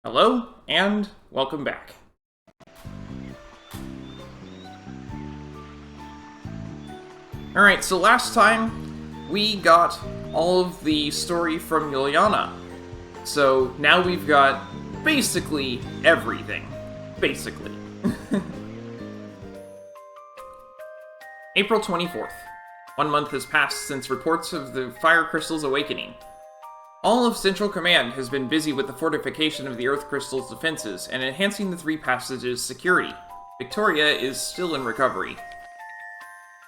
Hello, and welcome back. Alright, so last time we got all of the story from Yuliana. So now we've got basically everything. Basically. April 24th. 1 month has passed since reports of the Fire Crystal's awakening. All of Central Command has been busy with the fortification of the Earth Crystal's defenses and enhancing the three passages' security. Victoria is still in recovery.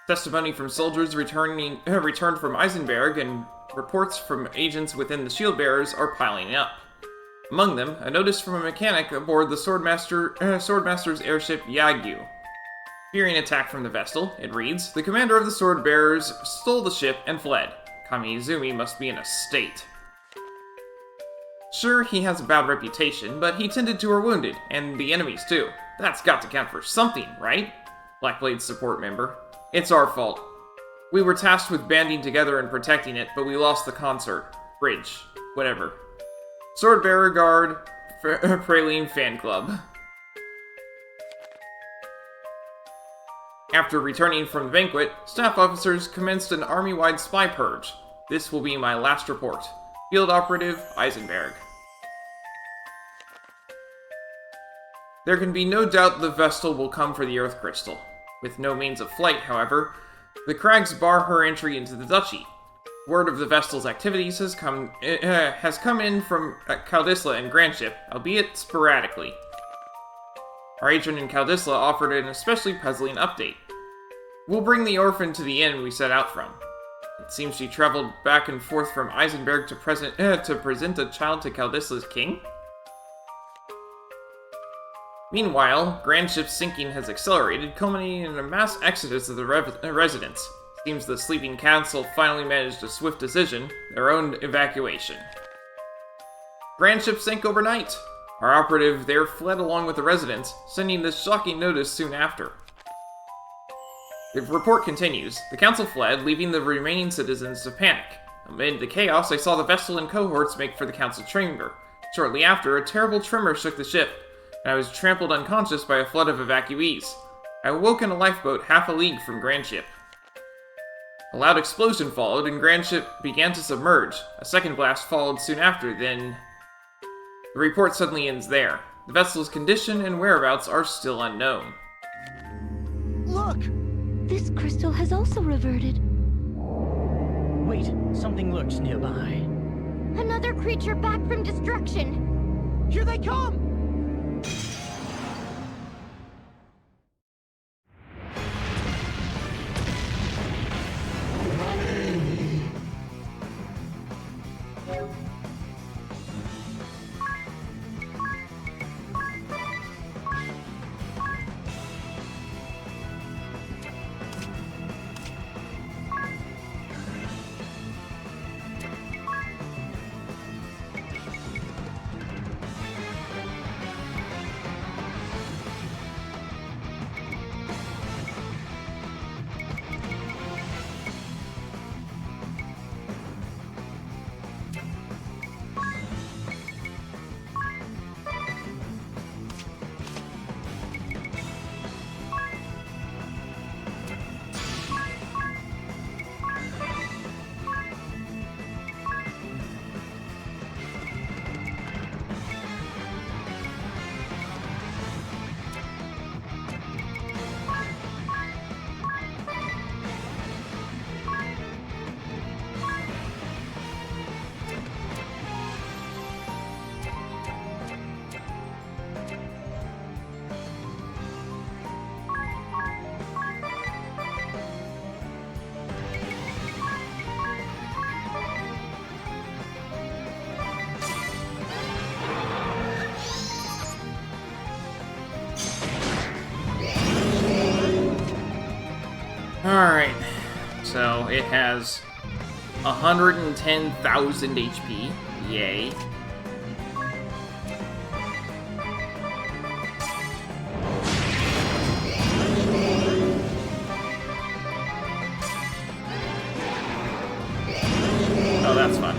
Testimony from soldiers returned from Eisenberg and reports from agents within the Shield Bearers are piling up. Among them, a notice from a mechanic aboard the Swordmaster's airship Yagyu. Fearing attack from the Vestal, it reads, the commander of the Sword Bearers stole the ship and fled. Kamiizumi must be in a state. Sure, he has a bad reputation, but he tended to our wounded, and the enemies too. That's got to count for something, right? Blackblade's support member. It's our fault. We were tasked with banding together and protecting it, but we lost the concert. Bridge. Whatever. Swordbearer Guard, Praline Fan Club. After returning from the banquet, staff officers commenced an army-wide spy purge. This will be my last report. Field Operative Eisenberg. There can be no doubt the Vestal will come for the Earth Crystal. With no means of flight, however, the crags bar her entry into the Duchy. Word of the Vestal's activities has come in from Caldisla and Grandship, albeit sporadically. Our agent in Caldisla offered an especially puzzling update. We'll bring the orphan to the inn we set out from. It seems she traveled back and forth from Eisenberg to present a child to Caldisla's king? Meanwhile, Grandship's sinking has accelerated, culminating in a mass exodus of the residents. Seems the sleeping council finally managed a swift decision, their own evacuation. Grandship sank overnight. Our operative there fled along with the residents, sending this shocking notice soon after. The report continues. The council fled, leaving the remaining citizens to panic. Amid the chaos, I saw the Vestal and cohorts make for the council chamber. Shortly after, a terrible tremor shook the ship, and I was trampled unconscious by a flood of evacuees. I awoke in a lifeboat half a league from Grandship. A loud explosion followed, and Grandship began to submerge. A second blast followed soon after, then... The report suddenly ends there. The vessel's condition and whereabouts are still unknown. Look! This crystal has also reverted. Wait, something lurks nearby. Another creature back from destruction. Here they come! Alright, so it has 110,000 HP. Yay. Oh, that's fun.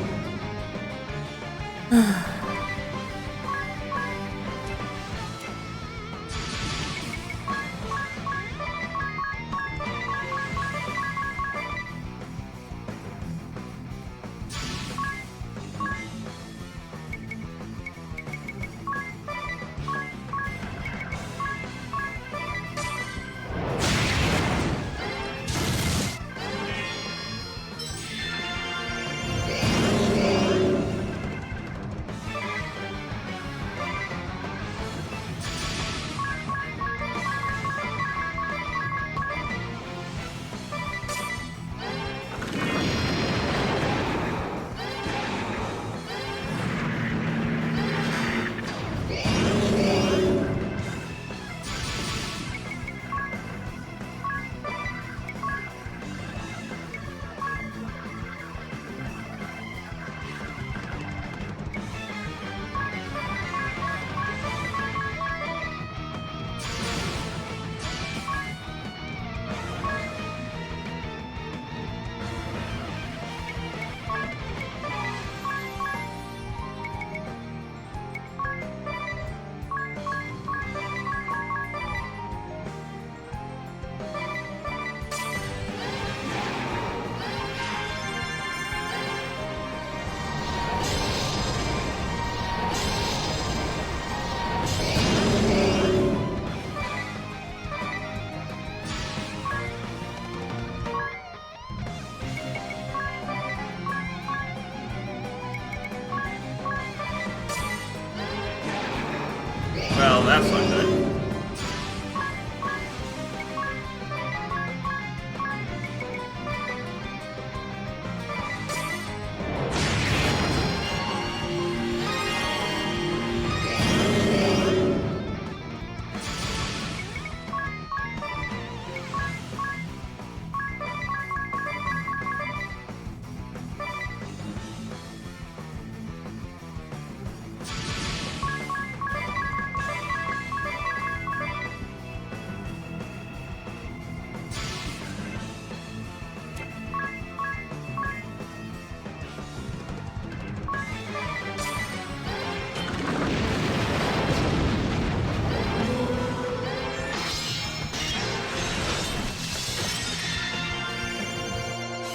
that's not good.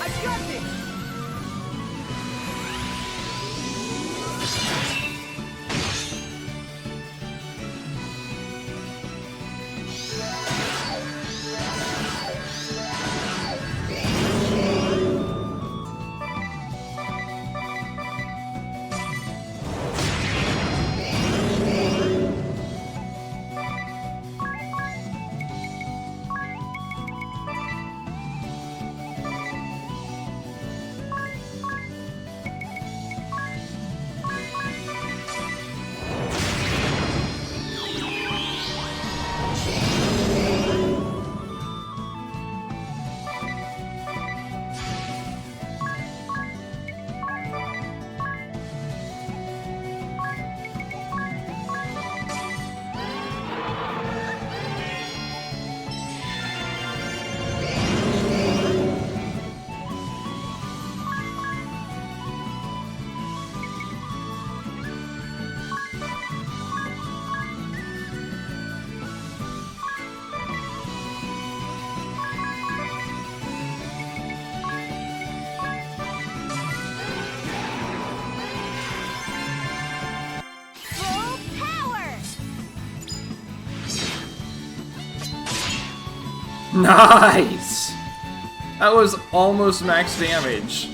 I've got this! Full power! Nice! That was almost max damage.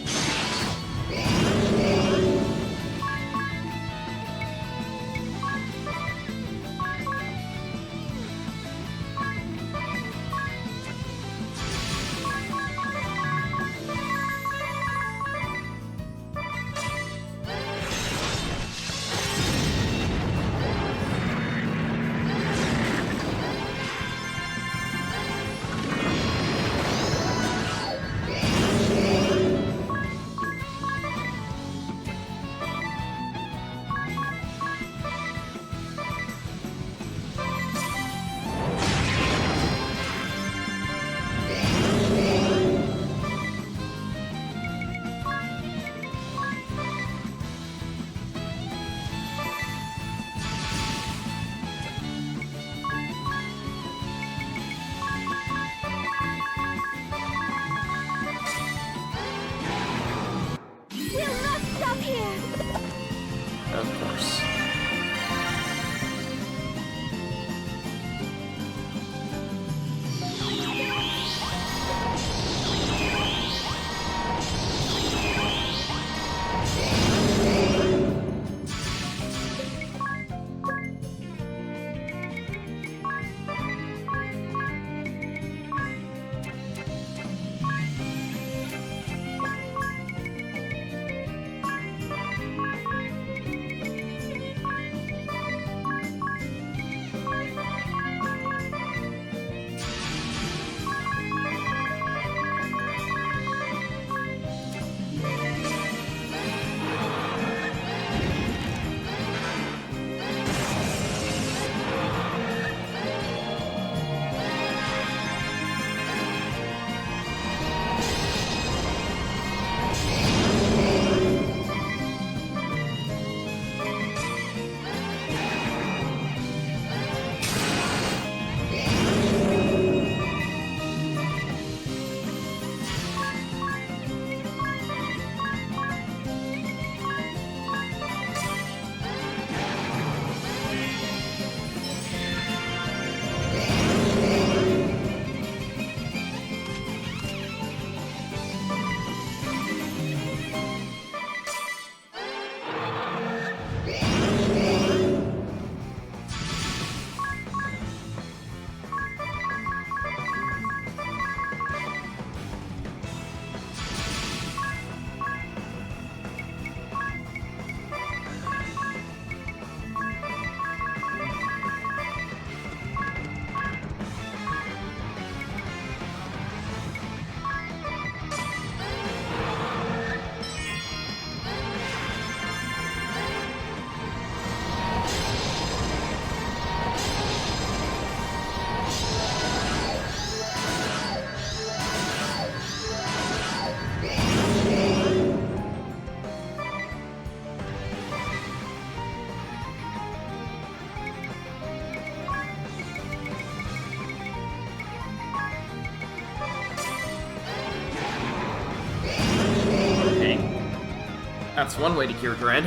That's one way to cure dread.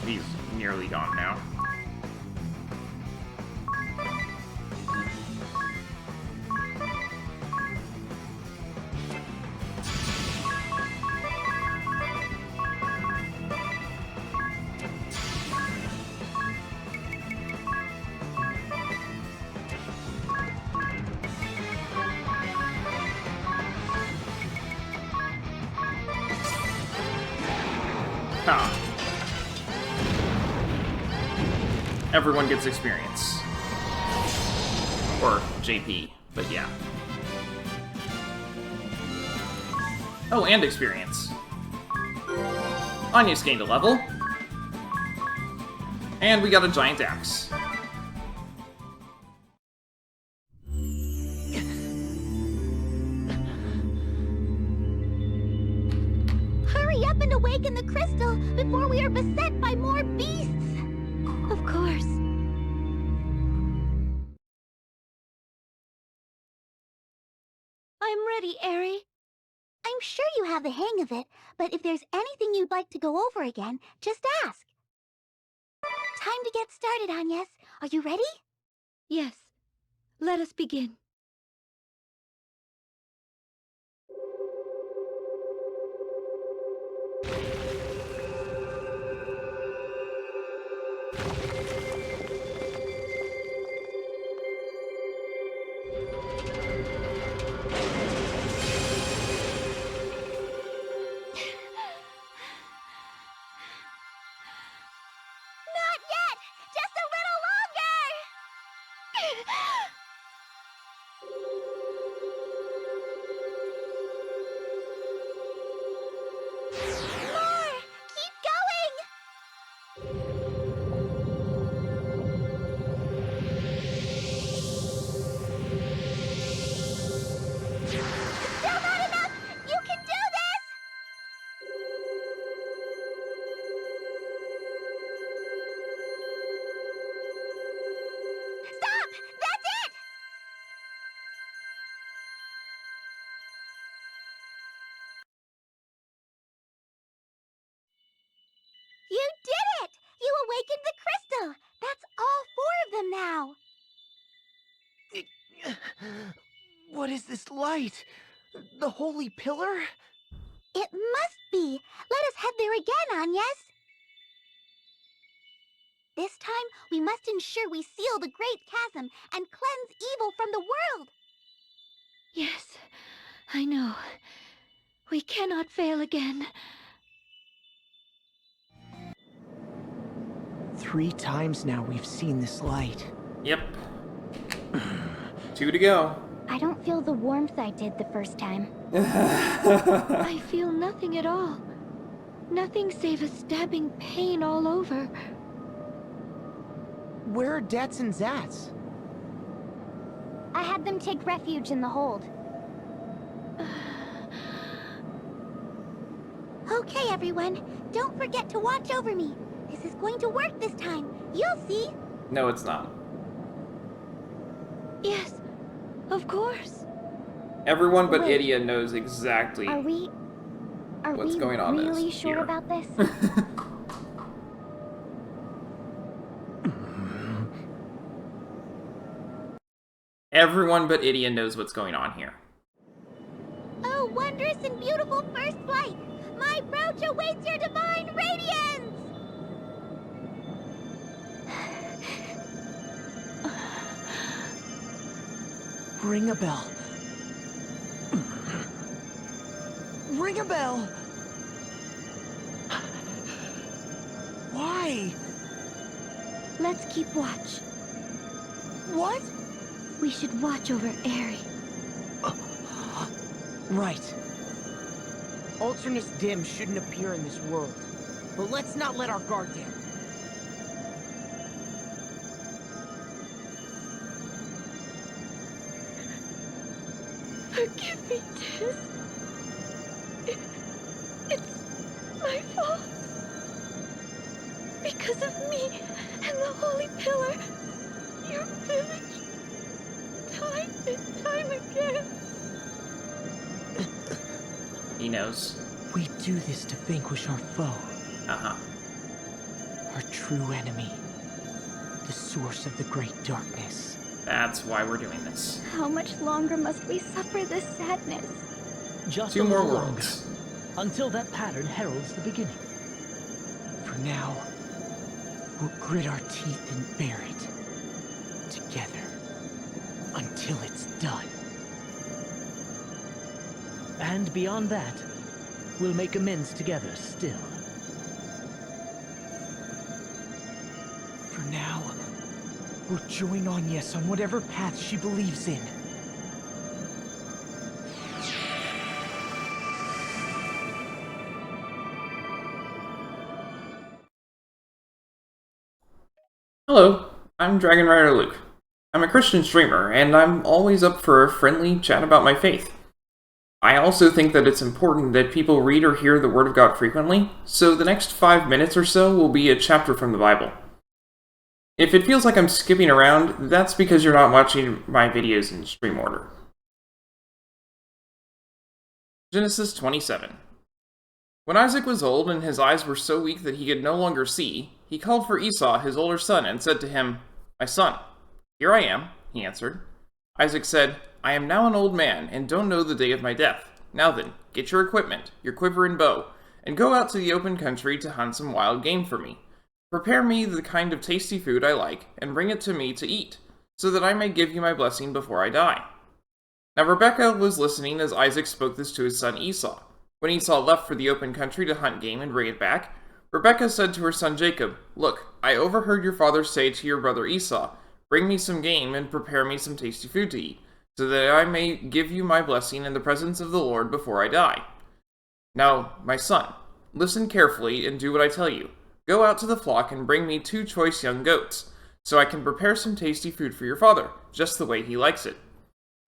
He's nearly gone now. Ah. Everyone gets experience. Or JP, but yeah. Oh, and experience. Anya's gained a level. And we got a giant axe. Hurry up and awaken the crystal before we are beset by more beasts! Of course. I'm ready, Eri. I'm sure you have the hang of it, but if there's anything you'd like to go over again, just ask. Time to get started, Agnes. Are you ready? Yes. Let us begin. Not yet! Just a little longer! More! Keep going! Still not enough! You can do this! Stop! That's is this light? The holy pillar? It must be. Let us head there again, Agnes. This time, we must ensure we seal the great chasm and cleanse evil from the world. Yes, I know. We cannot fail again. 3 times now we've seen this light. Yep. 2 to go. I don't feel the warmth I did the first time. I feel nothing at all. Nothing save a stabbing pain all over. Where are Dats and Zats? I had them take refuge in the hold. Okay, everyone. Don't forget to watch over me. This is going to work this time. You'll see. No, it's not. Yes, of course. Everyone but Wait. Idia knows exactly. Are we What's going on really is sure here. about this? Everyone but Idia knows what's going on here. Oh, wondrous and beautiful first flight! My brooch awaits your divine radiance! Ring a bell. Ring a bell! Why? Let's keep watch. What? We should watch over Aerie. Right. Alternus Dim shouldn't appear in this world. But let's not let our guard down. Forgive me, Tiz. It's my fault. Because of me and the Holy Pillar, your village, time and time again. He knows. We do this to vanquish our foe, Uh-huh. our true enemy, the source of the great darkness. That's why we're doing this. How much longer must we suffer this sadness? Just 2 a more little longer, worlds. until that pattern heralds the beginning. For now, we'll grit our teeth and bear it. Together. Until it's done. And beyond that, we'll make amends together still. For now, we'll join Agnes on whatever path she believes in. Hello, I'm Dragon Rider Luke. I'm a Christian streamer, and I'm always up for a friendly chat about my faith. I also think that it's important that people read or hear the Word of God frequently, so the next 5 minutes or so will be a chapter from the Bible. If it feels like I'm skipping around, that's because you're not watching my videos in stream order. Genesis 27. When Isaac was old and his eyes were so weak that he could no longer see, he called for Esau, his older son, and said to him, "My son." "Here I am," he answered. Isaac said, "I am now an old man, and don't know the day of my death. Now then, get your equipment, your quiver and bow, and go out to the open country to hunt some wild game for me. Prepare me the kind of tasty food I like, and bring it to me to eat, so that I may give you my blessing before I die." Now Rebekah was listening as Isaac spoke this to his son Esau. When Esau left for the open country to hunt game and bring it back, Rebekah said to her son Jacob, "Look, I overheard your father say to your brother Esau, 'Bring me some game and prepare me some tasty food to eat, so that I may give you my blessing in the presence of the Lord before I die.' Now, my son, listen carefully and do what I tell you. Go out to the flock and bring me 2 choice young goats, so I can prepare some tasty food for your father, just the way he likes it.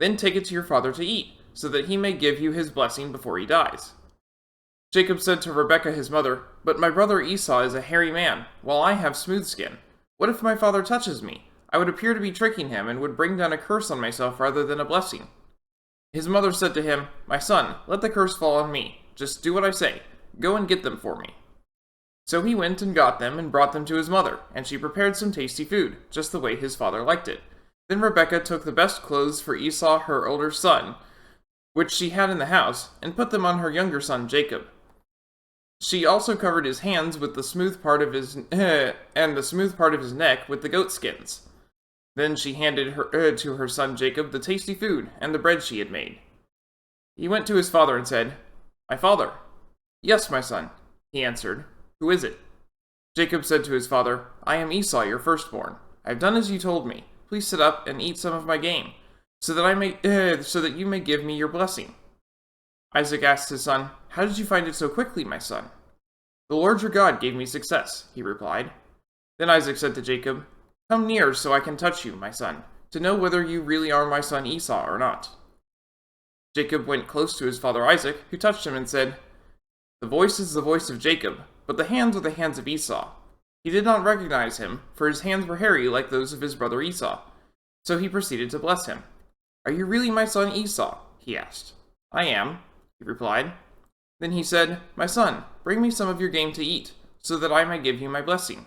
Then take it to your father to eat, so that he may give you his blessing before he dies." Jacob said to Rebekah his mother, "But my brother Esau is a hairy man, while I have smooth skin. What if my father touches me? I would appear to be tricking him and would bring down a curse on myself rather than a blessing." His mother said to him, "My son, let the curse fall on me. Just do what I say. Go and get them for me." So he went and got them and brought them to his mother, and she prepared some tasty food, just the way his father liked it. Then Rebecca took the best clothes for Esau, her older son, which she had in the house, and put them on her younger son Jacob. She also covered his hands with the smooth part of his and the smooth part of his neck with the goat skins. Then she handed to her son Jacob the tasty food and the bread she had made. He went to his father and said, "My father." "Yes, my son," he answered. "Who is it?" Jacob said to his father, "I am Esau, your firstborn. I have done as you told me. Please sit up and eat some of my game, so that you may give me your blessing." Isaac asked his son, "How did you find it so quickly, my son?" "The Lord your God gave me success," he replied. Then Isaac said to Jacob, "Come near so I can touch you, my son, to know whether you really are my son Esau or not." Jacob went close to his father Isaac, who touched him and said, "The voice is the voice of Jacob, but the hands are the hands of Esau." He did not recognize him, for his hands were hairy like those of his brother Esau. So he proceeded to bless him. "Are you really my son Esau?" he asked. "I am," he replied. Then he said, "My son, bring me some of your game to eat, so that I may give you my blessing."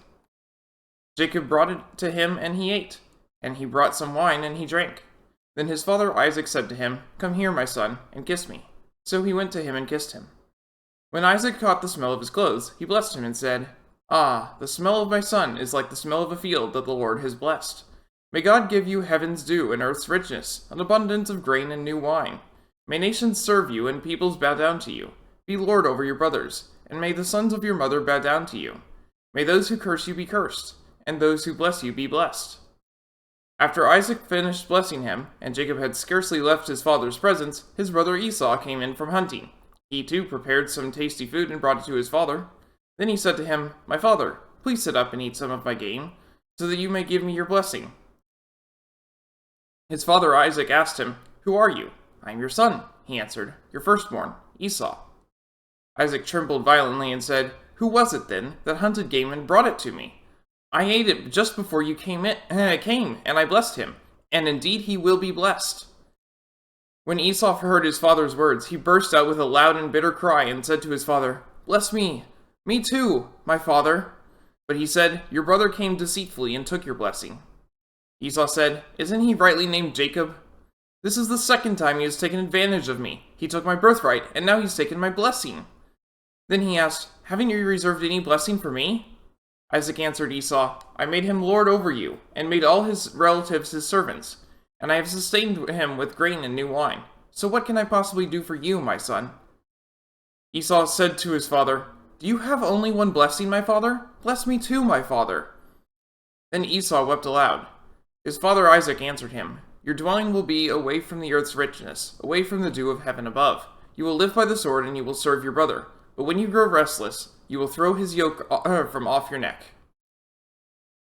Jacob brought it to him, and he ate. And he brought some wine, and he drank. Then his father Isaac said to him, "Come here, my son, and kiss me." So he went to him and kissed him. When Isaac caught the smell of his clothes, he blessed him and said, "Ah, the smell of my son is like the smell of a field that the Lord has blessed. May God give you heaven's dew and earth's richness, an abundance of grain and new wine. May nations serve you and peoples bow down to you. Be lord over your brothers, and may the sons of your mother bow down to you. May those who curse you be cursed, and those who bless you be blessed." After Isaac finished blessing him, and Jacob had scarcely left his father's presence, his brother Esau came in from hunting. He too prepared some tasty food and brought it to his father. Then he said to him, "My father, please sit up and eat some of my game, so that you may give me your blessing." His father Isaac asked him, "Who are you?" "I am your son," he answered, "your firstborn, Esau." Isaac trembled violently and said, "Who was it, then, that hunted game and brought it to me? I ate it just before you came, and I blessed him, and indeed he will be blessed." When Esau heard his father's words, he burst out with a loud and bitter cry and said to his father, "Bless me. Me too, my father." But he said, "Your brother came deceitfully and took your blessing." Esau said, "Isn't he rightly named Jacob? This is the second time he has taken advantage of me. He took my birthright, and now he's taken my blessing." Then he asked, "Haven't you reserved any blessing for me?" Isaac answered Esau, "I made him lord over you, and made all his relatives his servants, and I have sustained him with grain and new wine. So what can I possibly do for you, my son?" Esau said to his father, "Do you have only one blessing, my father? Bless me too, my father." Then Esau wept aloud. His father Isaac answered him, "Your dwelling will be away from the earth's richness, away from the dew of heaven above. You will live by the sword, and you will serve your brother. But when you grow restless, you will throw his yoke from off your neck."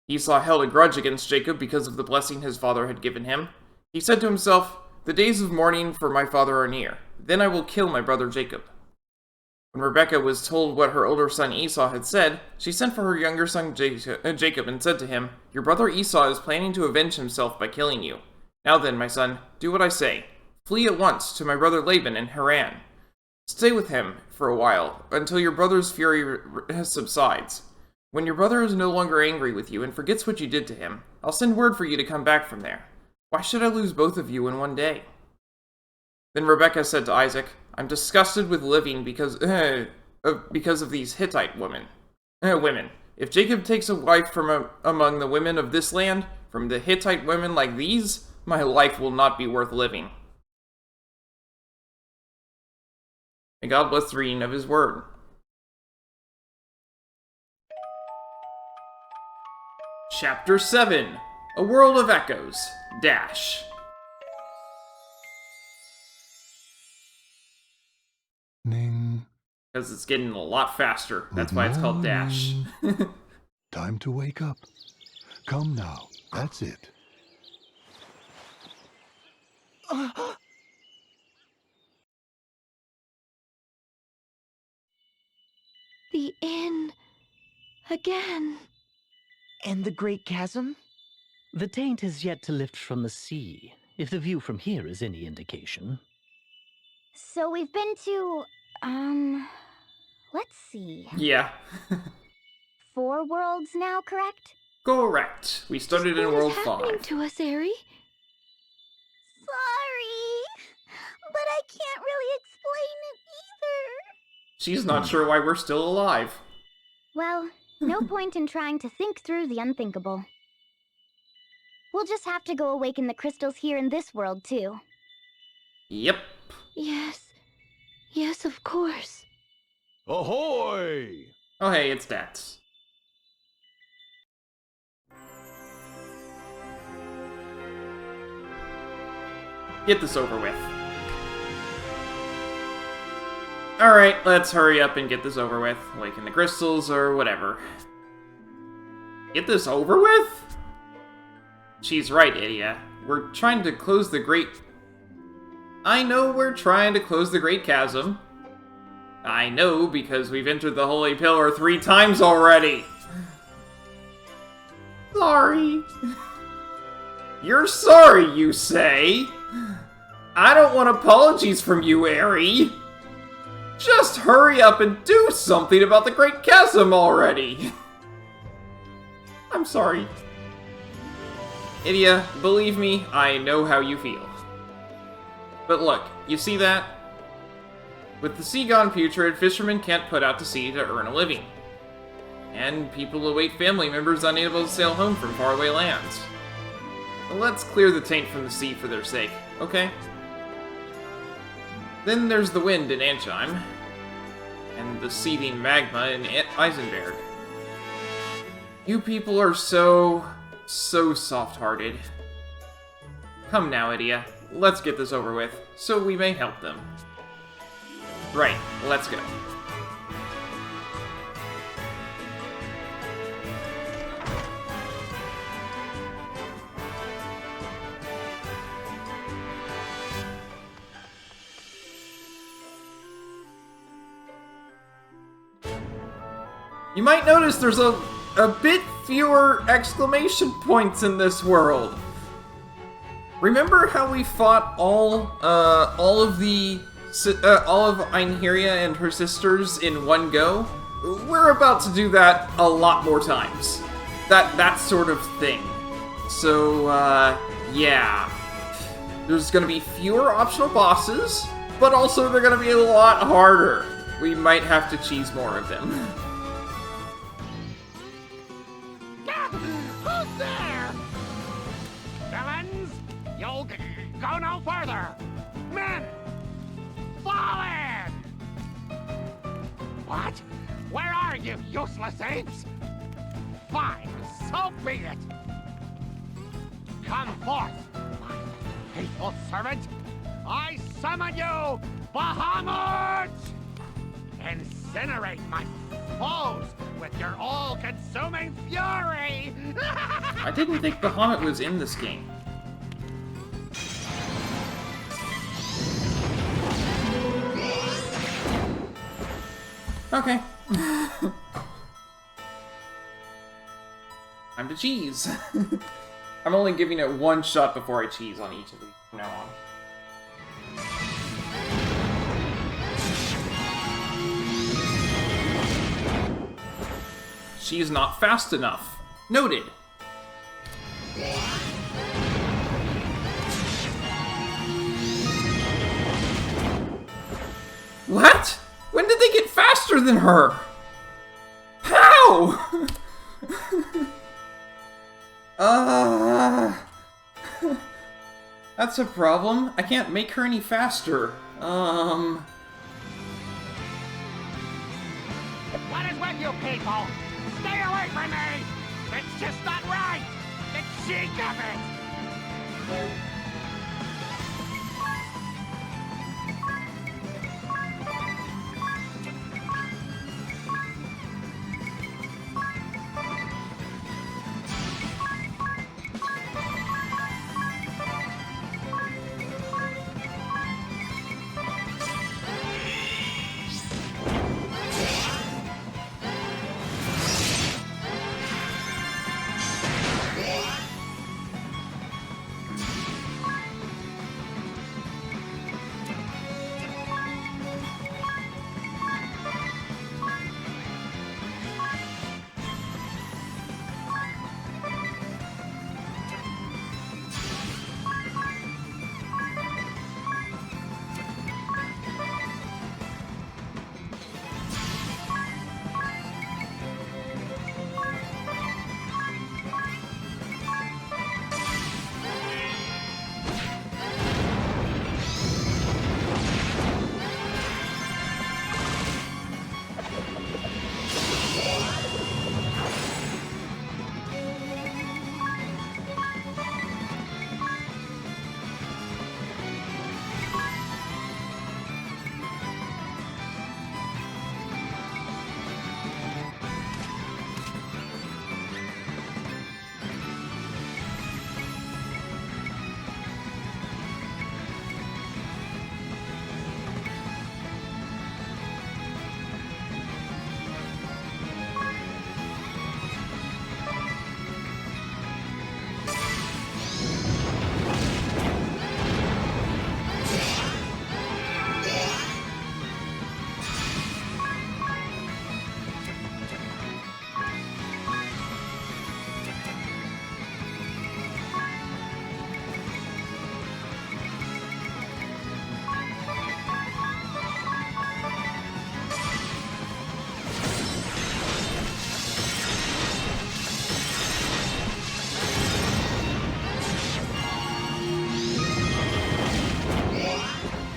Esau held a grudge against Jacob because of the blessing his father had given him. He said to himself, "The days of mourning for my father are near. Then I will kill my brother Jacob." When Rebekah was told what her older son Esau had said, she sent for her younger son Jacob and said to him, "Your brother Esau is planning to avenge himself by killing you. Now then, my son, do what I say. Flee at once to my brother Laban in Haran. Stay with him for a while, until your brother's fury subsides. When your brother is no longer angry with you and forgets what you did to him, I'll send word for you to come back from there. Why should I lose both of you in one day?" Then Rebekah said to Isaac, "I'm disgusted with living because of these Hittite women. If Jacob takes a wife from among the women of this land, from the Hittite women like these, my life will not be worth living." May God bless the reading of his word. Chapter 7, A World of Echoes, Dash. Ning. Because it's getting a lot faster. That's why it's called Dash. Time to wake up. Come now. That's it. The inn. Again. And the Great Chasm? The taint has yet to lift from the sea, if the view from here is any indication. So we've been to, let's see. Yeah. 4 worlds now, correct? Correct. We started in What is World happening 5. to us, Aerie? can't really explain it either. She's not sure why we're still alive. Well, no point in trying to think through the unthinkable. We'll just have to go awaken the crystals here in this world, too. Yep. Yes. Yes, of course. Ahoy! Oh hey, it's Dats. Get this over with. Alright, let's hurry up and get this over with. Awaken the crystals or whatever. Get this over with? She's right, Idia. We're trying to close the great... I know we're trying to close the Great Chasm. I know because we've entered the Holy Pillar 3 times already. Sorry. You're sorry, you say? I don't want apologies from you, Aerie. Just hurry up and do something about the Great Chasm already. I'm sorry. Idia, believe me, I know how you feel. But look, you see that? With the sea gone putrid, fishermen can't put out to sea to earn a living. And people await family members unable to sail home from faraway lands. Let's clear the taint from the sea for their sake, okay? Then there's the wind in Ansheim, and the seething magma in Eisenberg. You people are so soft-hearted. Come now, Idia. Let's get this over with, so we may help them. Right, let's go. You might notice there's a bit fewer exclamation points in this world. Remember how we fought all of Einherja and her sisters in one go? We're about to do that a lot more times. That sort of thing. So, yeah. There's gonna be fewer optional bosses, but also they're gonna be a lot harder. We might have to cheese more of them. Who's there? Villains, you'll go no further. Men, fall in! What? Where are you, useless apes? Fine, so be it. Come forth, my faithful servant. I summon you, Bahamut! Incinerate my foes with your all-consuming fury! I didn't think Bahamut was in this game. Okay. Time to cheese. I'm only giving it one shot before I cheese on each of these from now on. She's not fast enough. Noted. What? When did they get faster than her? How? That's a problem. I can't make her any faster. What is with you people? Stay away from me! It's just not right! The cheek of it!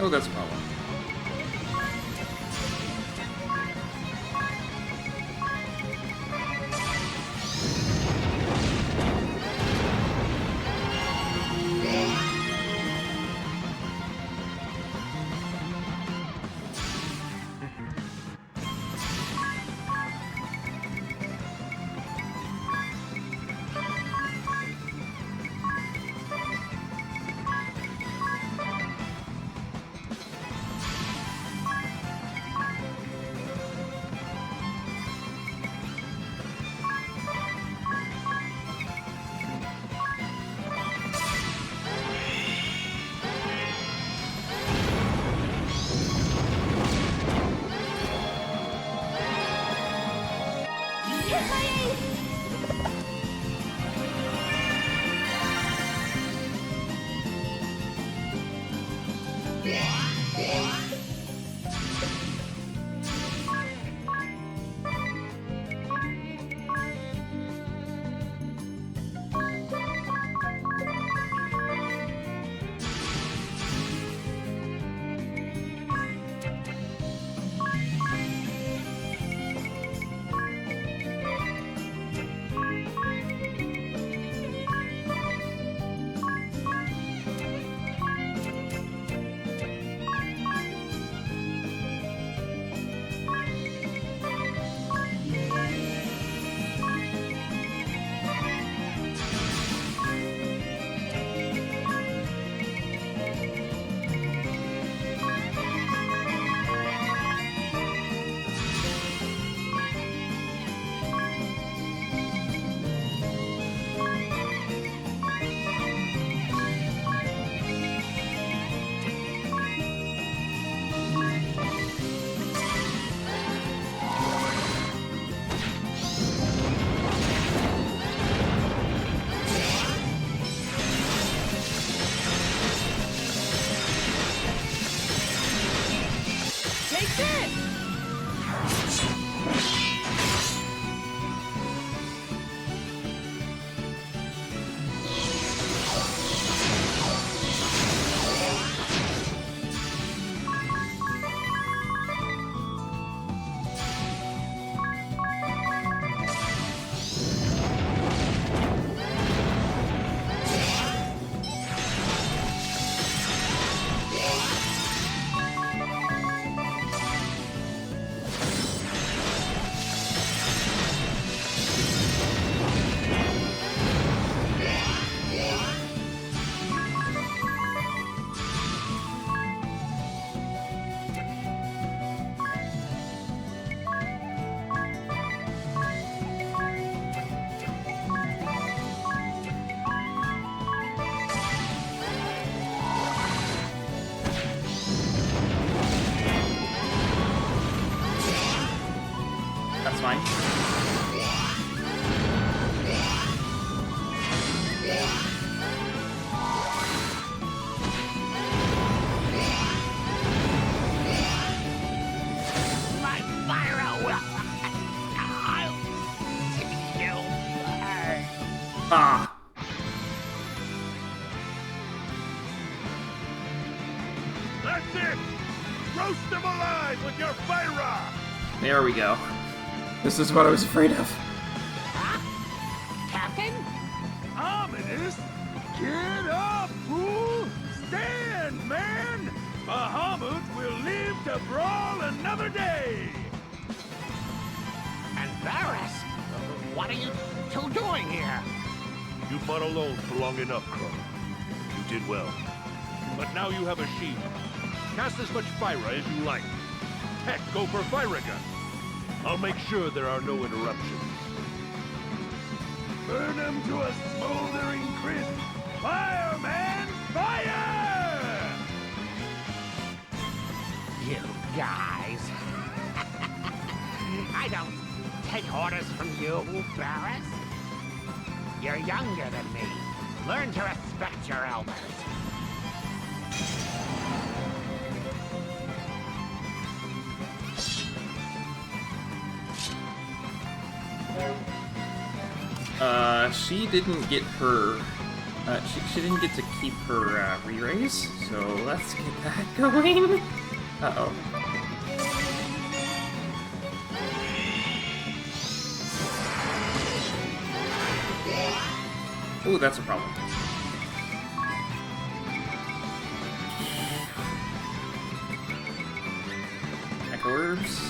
Oh, that's a problem. That's fine. My fire will. I'll kill her. Ah! That's it! Roast them alive with your fire! There we go. This is what I was afraid of. Huh? Captain? Ominous? Get up, fool! Stand, man! Bahamut will live to brawl another day! And Varys? What are you two doing here? You fought alone for long enough, Crow. You did well. But now you have a shield. Cast as much fire as you like. Heck, go for fire gun. I'll make sure there are no interruptions. Burn them to a smoldering crisp! Fire, man! Fire! You guys. I don't take orders from you, Varys. You're younger than me. Learn to respect your elders. She didn't get her she didn't get to keep her re-raise, so let's get that going. Uh-oh. Ooh, that's a problem. Echo Herbs.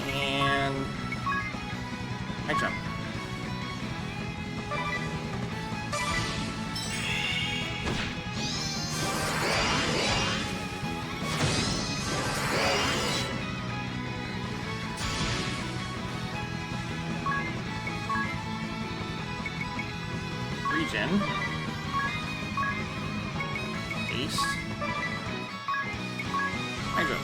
And... I jump. Regen. Haste. Hydro.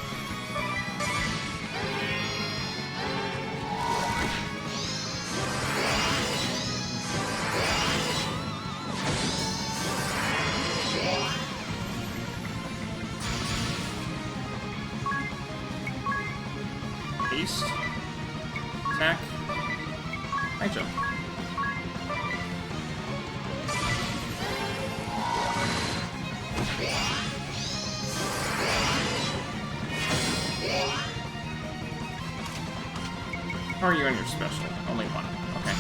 Haste. Attack. Hydro. How are you on your special? Only one. Okay.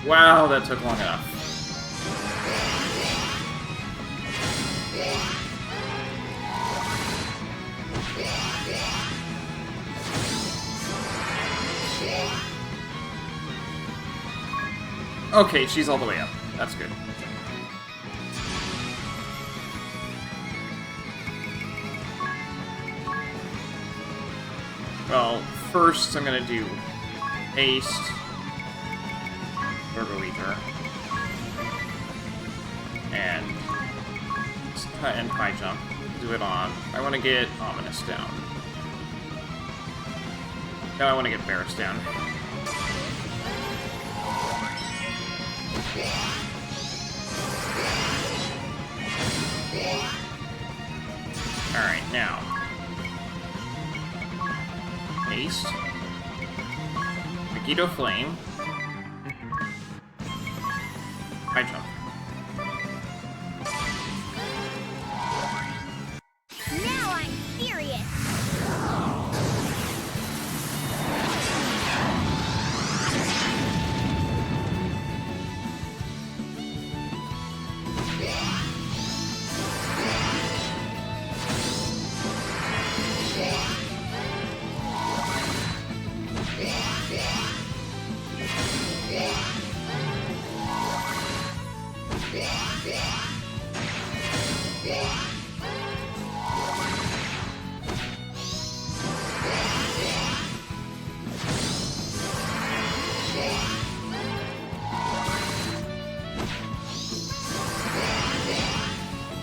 Wow, that took long enough. Okay, she's all the way up. That's good. Well, first I'm gonna do haste. Turbo Ether. And high jump. Do it on. I want to get Ominous down. No, I want to get Barris down. Alright, now. Haste. Megiddo Flame. High jump. Now I'm serious.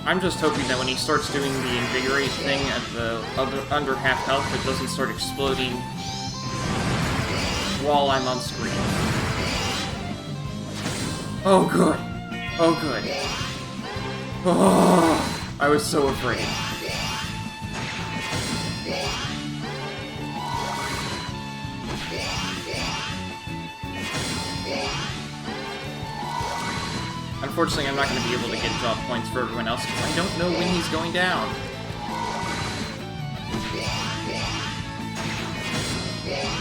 I'm just hoping that when he starts doing the invigorate thing at the under half health, it doesn't start exploding while I'm on screen. Oh, good. Oh, good. Oh, I was so afraid. Unfortunately, I'm not going to be able to get job points for everyone else because I don't know when he's going down.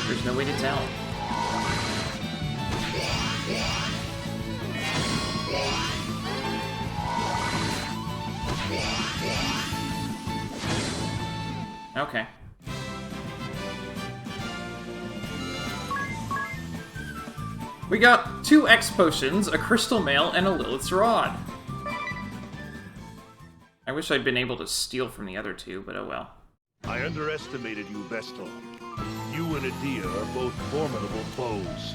There's no way to tell. Okay. We got 2 X potions, a crystal mail, and a Lilith's rod. I wish I'd been able to steal from the other 2, but oh well. I underestimated you, Vestal. You and Adia are both formidable foes.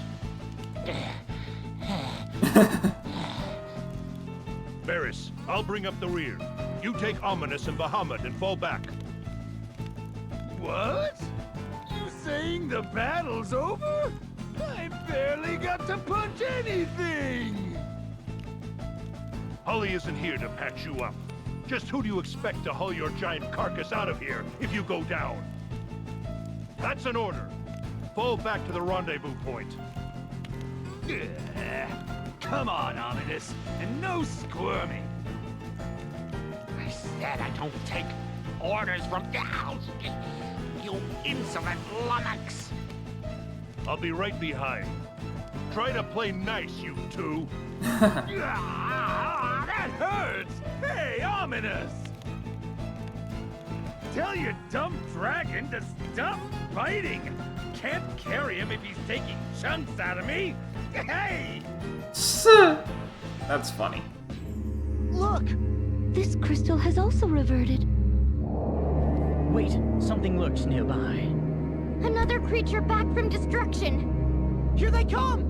Varys, I'll bring up the rear. You take Ominous and Bahamut and fall back. What? You saying the battle's over? I barely got to punch anything! Hully isn't here to patch you up. Just who do you expect to haul your giant carcass out of here if you go down? That's an order. Fall back to the rendezvous point. Come on, Ominous, and no squirming. I said I don't take orders from you insolent lummox. I'll be right behind. Try to play nice, you two. Ah, that hurts! Hey, Ominous! Tell your dumb dragon to stop biting! Can't carry him if he's taking chunks out of me! Hey! That's funny. Look! This crystal has also reverted. Wait, something lurks nearby. Another creature back from destruction. Here they come!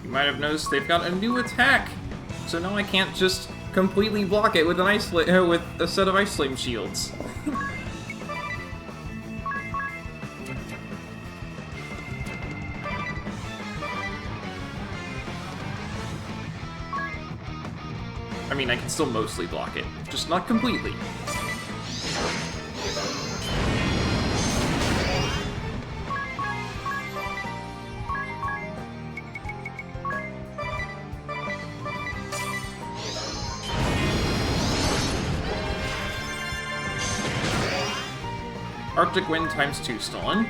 You might have noticed they've got a new attack, so now I can't just completely block it with an with a set of ice flame shields. I mean, I can still mostly block it, just not completely. Arctic Wind ×2 stolen.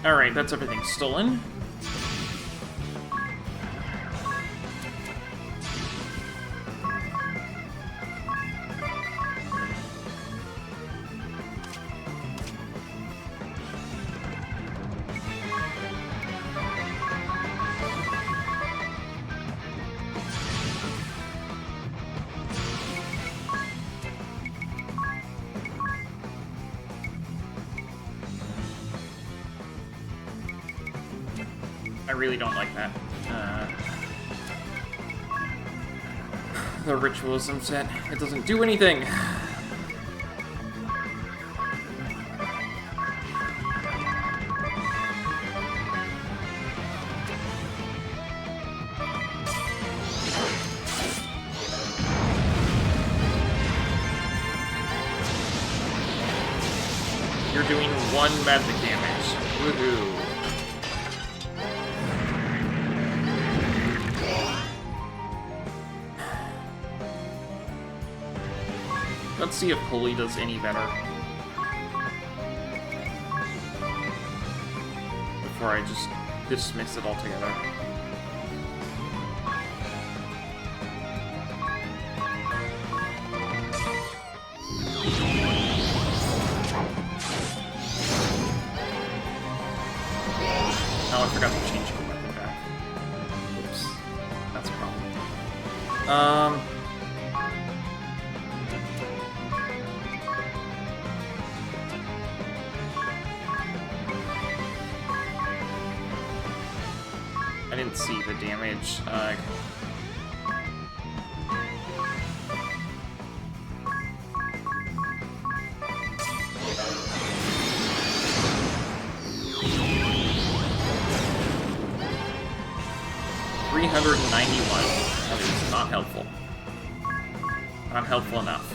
Alright, that's everything stolen. I really don't like that. The ritualism set. It doesn't do anything. You're doing 1 magic damage. Woohoo. Let's see if Pulley does any better. Before I just dismiss it altogether. Oh, I forgot to change the weapon back. Oops. That's a problem. I didn't see the damage. 391. That is not helpful. Not helpful enough.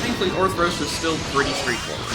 Thankfully, Orthros is still pretty straightforward.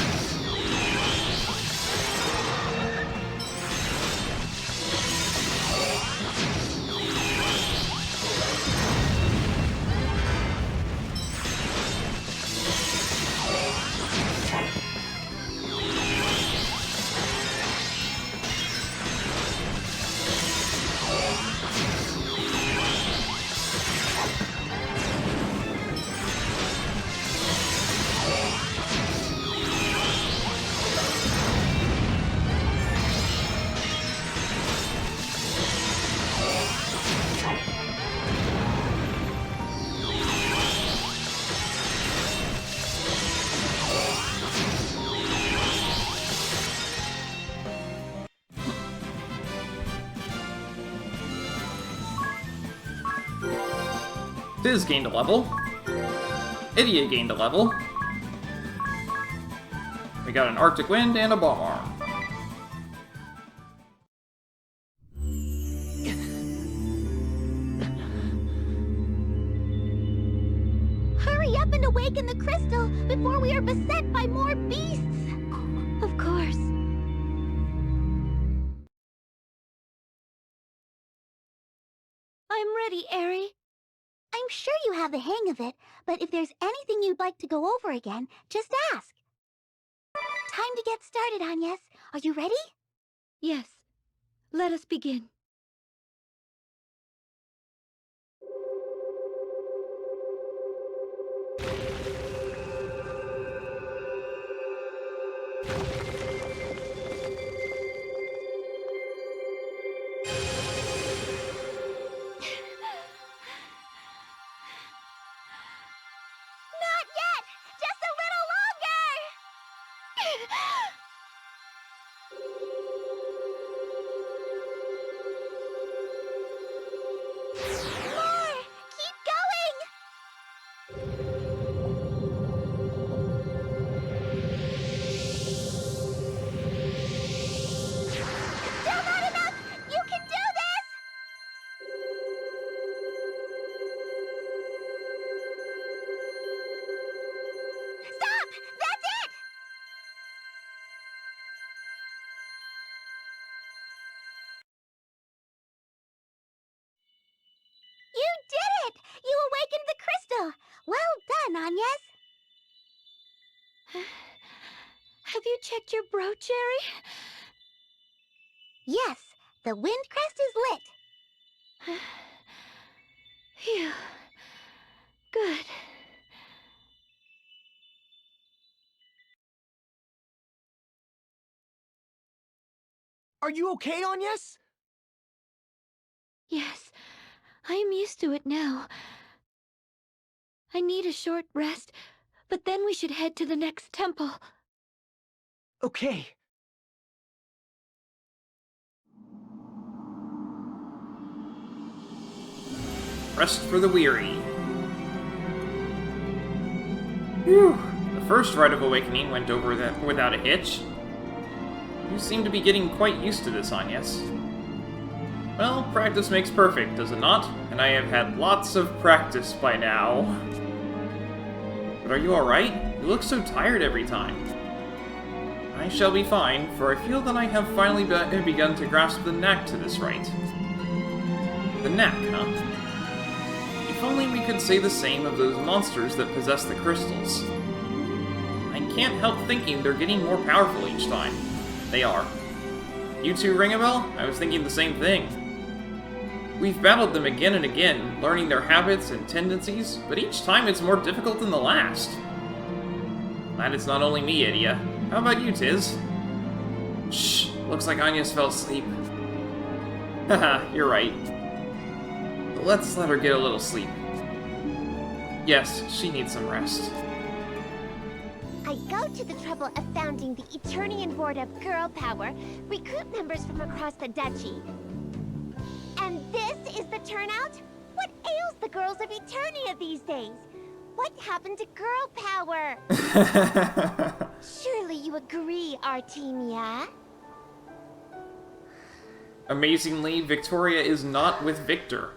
Fizz gained a level. Idia gained a level. We got an Arctic Wind and a Bomb Arm. Hurry up and awaken the crystal before we are beset by more beasts! course. I'm ready, Eri. I'm sure you have the hang of it, but if there's anything you'd like to go over again, just ask. Time to get started, Agnes. Are you ready? Yes. Let us begin. Not yet! Just a little longer! More! Keep going! Still not enough! You can do this! Stop! That's it! You did it! You awakened the crystal! Well done, Agnes! Have you checked your brooch, Eri? Yes, the wind crest is lit. Phew. Good. Are you okay, Agnes? Yes, I am used to it now. I need a short rest, but then we should head to the next temple. Okay. Rest for the weary. Whew. The first rite of awakening went over without a hitch. You seem to be getting quite used to this, Agnes. Well, practice makes perfect, does it not? And I have had lots of practice by now. But are you alright? You look so tired every time. I shall be fine, for I feel that I have finally begun to grasp the knack to this rite. The knack, huh? If only we could say the same of those monsters that possess the crystals. I can't help thinking they're getting more powerful each time. They are. You two ring a bell? I was thinking the same thing. We've battled them again and again, learning their habits and tendencies, but each time it's more difficult than the last. Glad it's not only me, Idia. How about you, Tiz? Shh, looks like Agnes fell asleep. Haha, you're right. Let's let her get a little sleep. Yes, she needs some rest. I go to the trouble of founding the Eternian Board of Girl Power, recruit members from across the duchy. And this is the turnout? What ails the girls of Eternia these days? What happened to girl power? Surely you agree, Artemia? Amazingly, Victoria is not with Victor.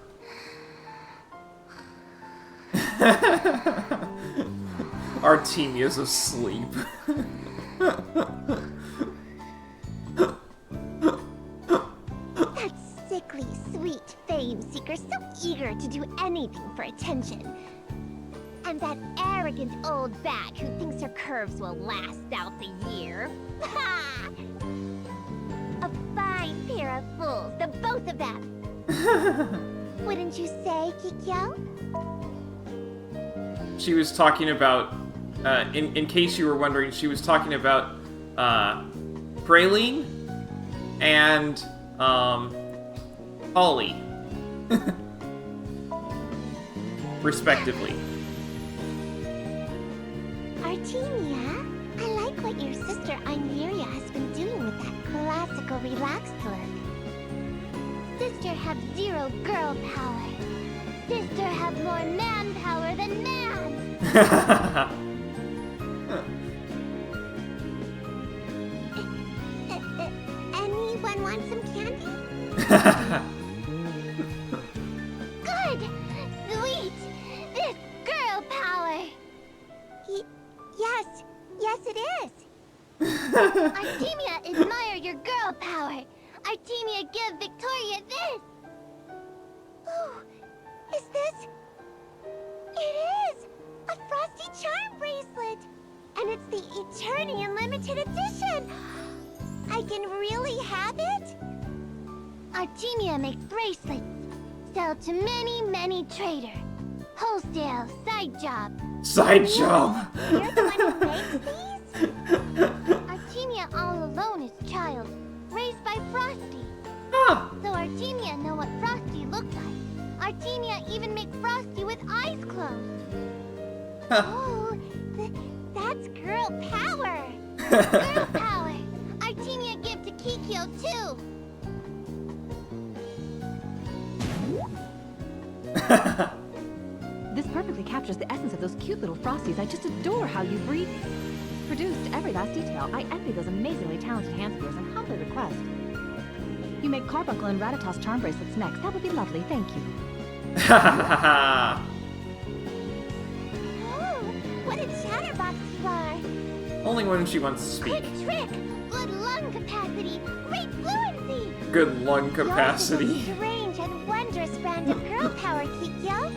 Artemia's asleep. That sickly, sweet fame seeker, so eager to do anything for attention. And that arrogant old bat who thinks her curves will last out the year. Ha! A fine pair of fools, the both of them. Wouldn't you say, Kikyo? She was talking about, in case you were wondering, she was talking about Praline and Holly, respectively. Artemia, I like what your sister Ineria has been doing with that classical relaxed look. Sister have zero girl power. Sister have more man power than man. Anyone want some candy? Good! Sweet! This girl power! Yes it is. Artemia, admire your girl power. Artemia, give Victoria this. Ooh, is this? It is! A Frosty Charm bracelet! And it's the Eternian limited edition! I can really have it? Artemia makes bracelets. Sell to many, many traders. Wholesale, side job. Side job! You're the one who makes these? Artemia all alone is child, raised by Frosty. Ah! So Artemia know what Frosty looked like. Artemia even make Frosty with eyes closed. Oh, that's girl power. Girl power. Artemia give to Kikyo too. This perfectly captures the essence of those cute little Frosties. I just adore how you've reproduced every last detail. I envy those amazingly talented hands of yours and humbly request you make Carbuncle and Ratato's charm bracelets next. That would be lovely, thank you. Oh, what a chatterbox you are. Only when she wants to speak. Quick trick, good lung capacity, great fluency. Good lung Yours is a capacity. strange and wondrous brand of girl power, Kikyo.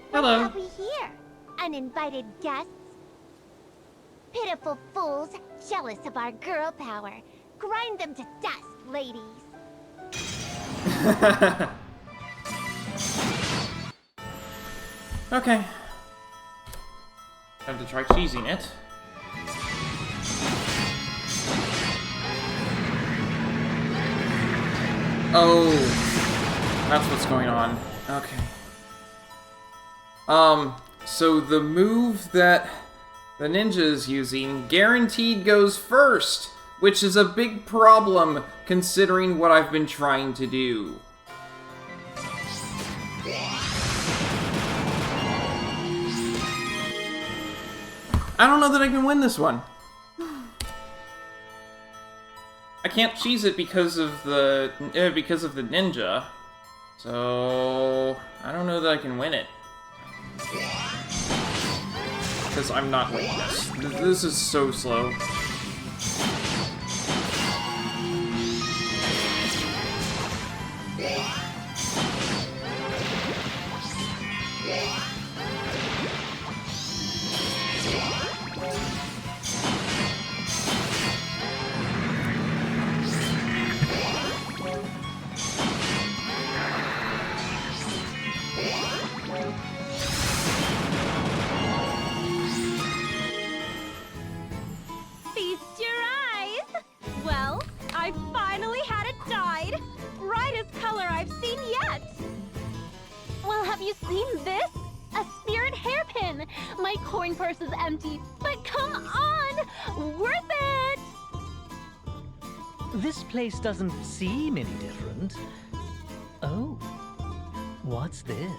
What Hello. have we here? Uninvited guests? Pitiful fools, jealous of our girl power. Grind them to dust, ladies. Okay. Time to try cheesing it. Oh, that's what's going on. Okay. So the move that the ninja is using guaranteed goes first, which is a big problem considering what I've been trying to do. I don't know that I can win this one. I can't cheese it because of the ninja. So I don't know that I can win it. Because I'm not winning this. This is so slow. Feast your eyes! Well, I finally had it dyed. Brightest color I've seen yet. Well, have you seen this? A spirit hairpin. My coin purse is empty, but come on! Worth it! This place doesn't seem any different. Oh, what's this?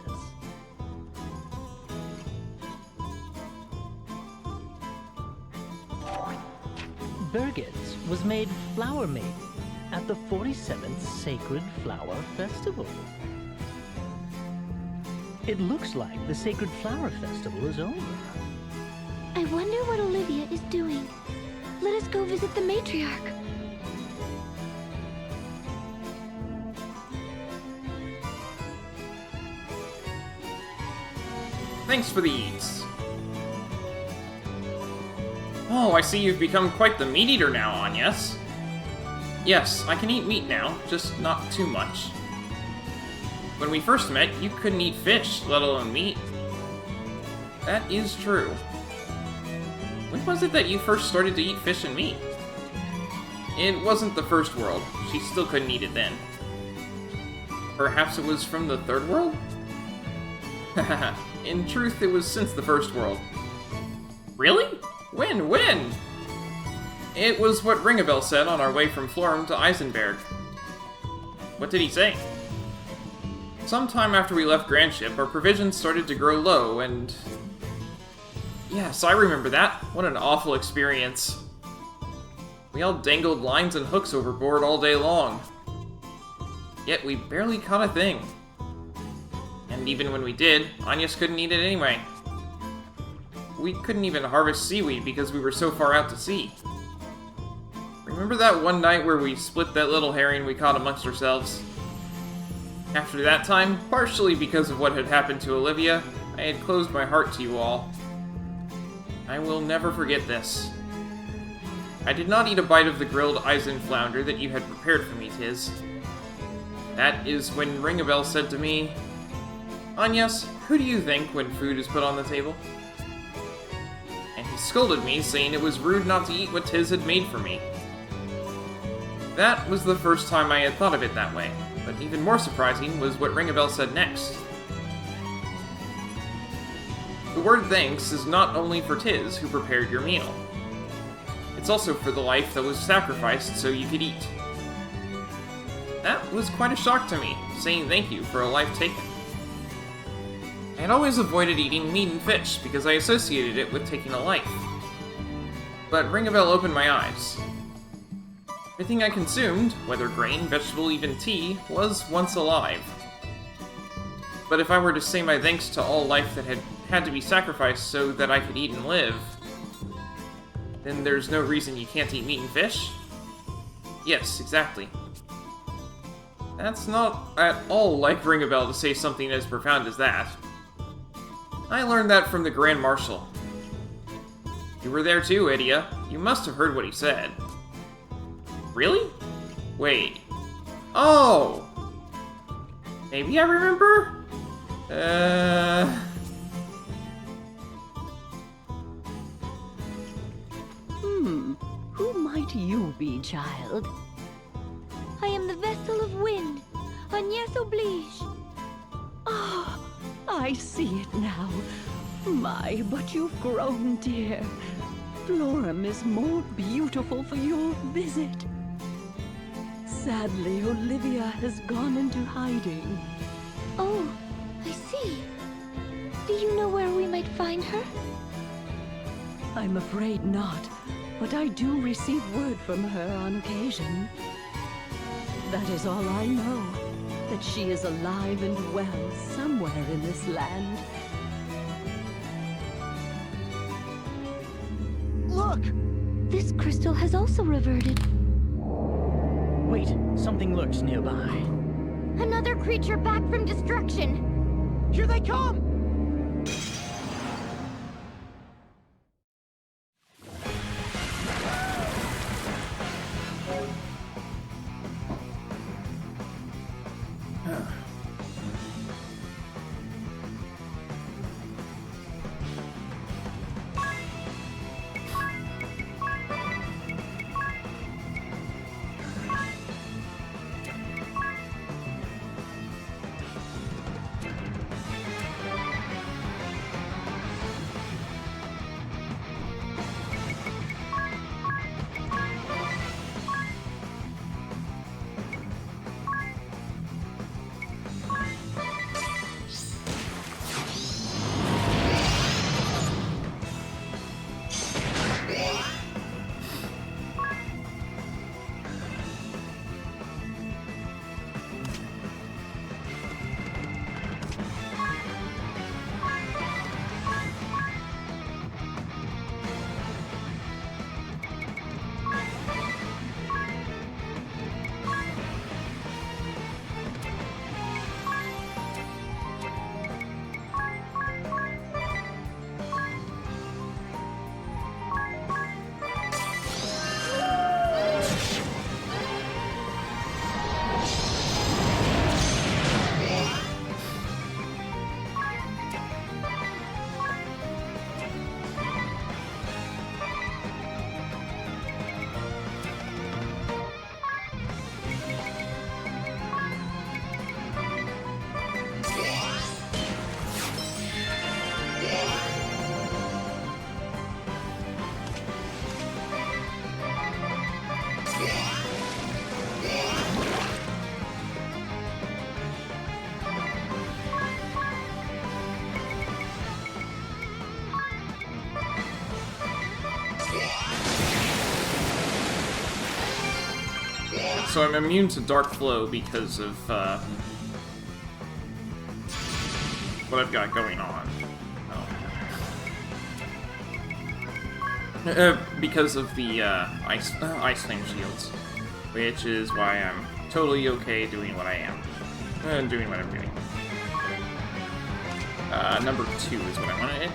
Birgit was made flower maiden at the 47th Sacred Flower Festival. It looks like the Sacred Flower Festival is over. I wonder what Olivia is doing. Let us go visit the matriarch. Thanks for the eats. Oh, I see you've become quite the meat eater now, Agnes. Yes, I can eat meat now, just not too much. When we first met, you couldn't eat fish, let alone meat. That is true. When was it that you first started to eat fish and meat? It wasn't the first world. She still couldn't eat it then. Perhaps it was from the third world? Haha. In truth, it was since the first world. Really? When? It was what Ringabel said on our way from Florum to Eisenberg. What did he say? Sometime after we left Grandship, our provisions started to grow low, and... Yes, I remember that. What an awful experience. We all dangled lines and hooks overboard all day long. Yet we barely caught a thing. And even when we did, Agnes couldn't eat it anyway. we couldn't even harvest seaweed because we were so far out to sea. Remember that one night where we split that little herring we caught amongst ourselves? After that time, partially because of what had happened to Olivia, I had closed my heart to you all. I will never forget this. I did not eat a bite of the grilled Eisen flounder that you had prepared for me, Tiz. That is when Ringabel said to me, "Agnes, who do you think when food is put on the table?" And he scolded me, saying it was rude not to eat what Tiz had made for me. That was the first time I had thought of it that way, but even more surprising was what Ringabel said next. The word thanks is not only for Tiz, who prepared your meal. It's also for the life that was sacrificed so you could eat. That was quite a shock to me, saying thank you for a life taken. I had always avoided eating meat and fish because I associated it with taking a life. But Ringabel opened my eyes. Everything I consumed, whether grain, vegetable, even tea, was once alive. But if I were to say my thanks to all life that had to be sacrificed so that I could eat and live, then there's no reason you can't eat meat and fish? Yes, exactly. That's not at all like Ringabel to say something as profound as that. I learned that from the Grand Marshal. You were there too, Idia. You must have heard what he said. Really? Wait. Oh! Maybe I remember? Who might you be, child? I am the vessel of wind. Agnes oblige. Ah, I see it now. My, but you've grown, dear. Florum is more beautiful for your visit. Sadly, Olivia has gone into hiding. Oh, I see. Do you know where we might find her? I'm afraid not, but I do receive word from her on occasion. That is all I know, that she is alive and well somewhere in this land. Look! This crystal has also reverted. Wait, something lurks nearby. Another creature back from destruction. Here they come! So I'm immune to Dark Flow because of what I've got going on. Oh. Because of the ice flame shields, which is why I'm totally okay doing what I am, doing what I'm doing. Number 2 is what I want to hit.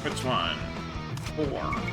Which one? 4.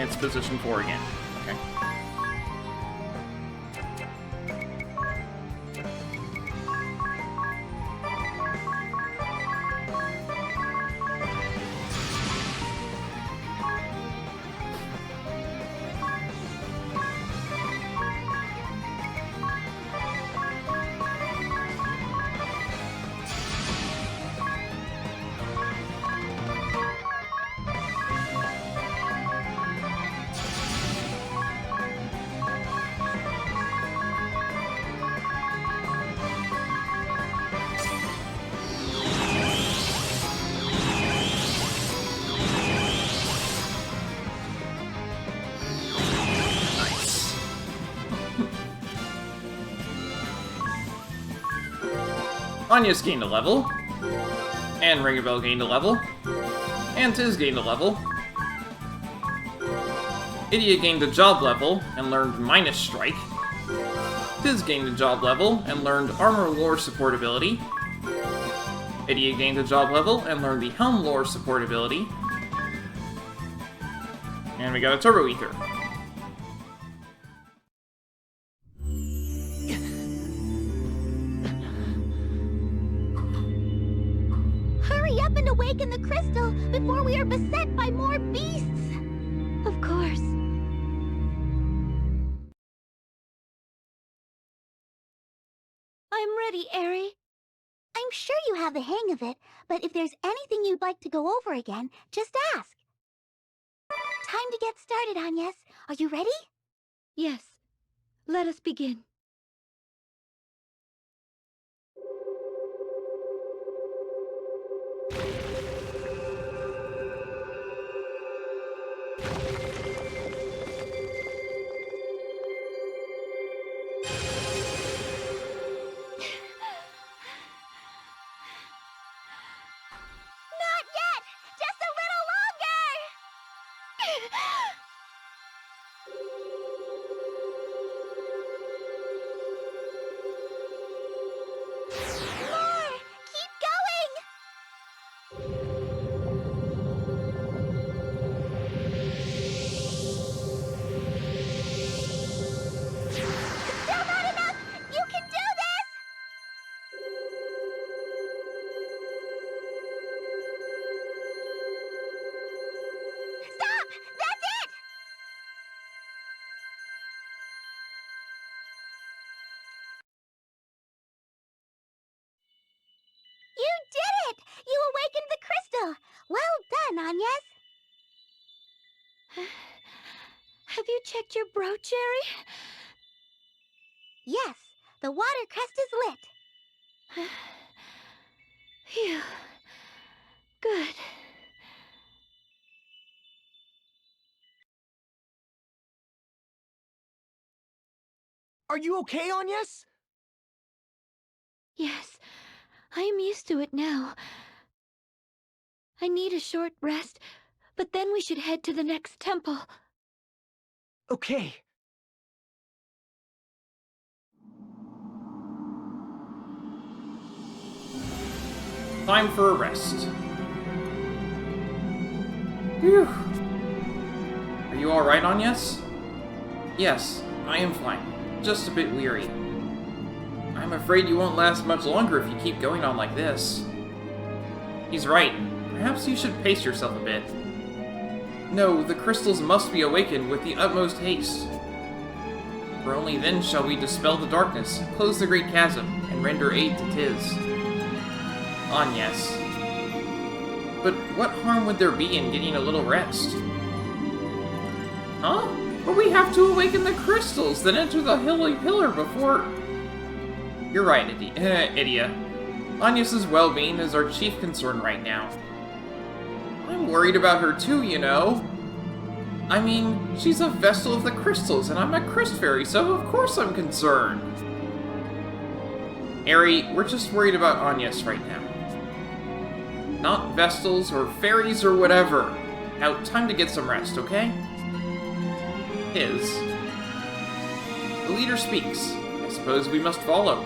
It's position 4 again. Okay. Anya's gained a level. And Ringabel gained a level. And Tiz gained a level. Idia gained a job level and learned Minus Strike. Tiz gained a job level and learned Armor Lore support ability. Idia gained a job level and learned the Helm Lore support ability. And we got a Turbo Ether. Hurry up and awaken the crystal before we are beset by more beasts! Of course. I'm ready, Eri. I'm sure you have the hang of it, but if there's anything you'd like to go over again, just ask. Time to get started, Agnes. Are you ready? Yes. Let us begin. Not yet! Just a little longer! More! Keep going! Still not enough! You can do this! Stop! That's it! You did it! You awakened the crystal! Well done, Agnes! Have you checked your brooch, Eri? Yes, the water crest is lit. Phew. Good. Are you okay, Agnes? Yes, I am used to it now. I need a short rest, but then we should head to the next temple. Okay. Time for a rest. Phew. Are you alright, Agnes? Yes, I am fine. Just a bit weary. I'm afraid you won't last much longer if you keep going on like this. He's right. Perhaps you should pace yourself a bit. No, the crystals must be awakened with the utmost haste. For only then shall we dispel the darkness, close the great chasm, and render aid to Tiz. Agnes. But what harm would there be in getting a little rest? Huh? But we have to awaken the crystals, then enter the hilly pillar before... You're right, Idia. Agnes's well-being is our chief concern right now. I'm worried about her too, you know. I mean, she's a Vestal of the Crystals, and I'm a Crystal Fairy, so of course I'm concerned. Eri, we're just worried about Agnes right now. Not Vestals or Fairies or whatever. Now, time to get some rest, okay? Tiz. The leader speaks. I suppose we must follow.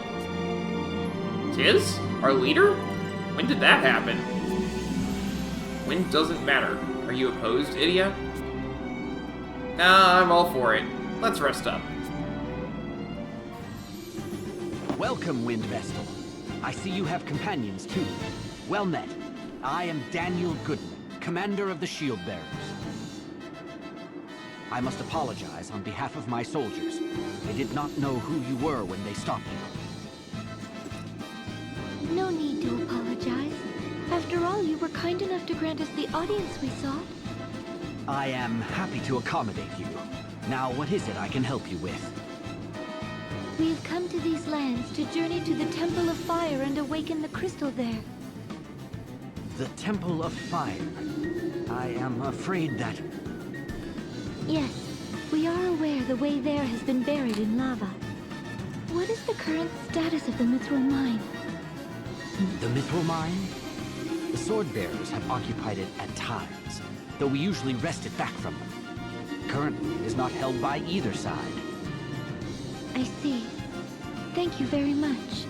Tiz? Our leader? When did that happen? When doesn't matter. Are you opposed, Idia? Nah, I'm all for it. Let's rest up. Welcome, Wind Vestal. I see you have companions, too. Well met. I am Daniel Goodman, commander of the Shield Bearers. I must apologize on behalf of my soldiers. They did not know who you were when they stopped you. No need to apologize. After all, you were kind enough to grant us the audience we sought. I am happy to accommodate you. Now, what is it I can help you with? We have come to these lands to journey to the Temple of Fire and awaken the crystal there. The Temple of Fire. I am afraid that... Yes, we are aware the way there has been buried in lava. What is the current status of the Mithril mine? The Mithril Mine? The sword bearers have occupied it at times, though we usually wrest it back from them. Currently, it is not held by either side. I see. Thank you very much.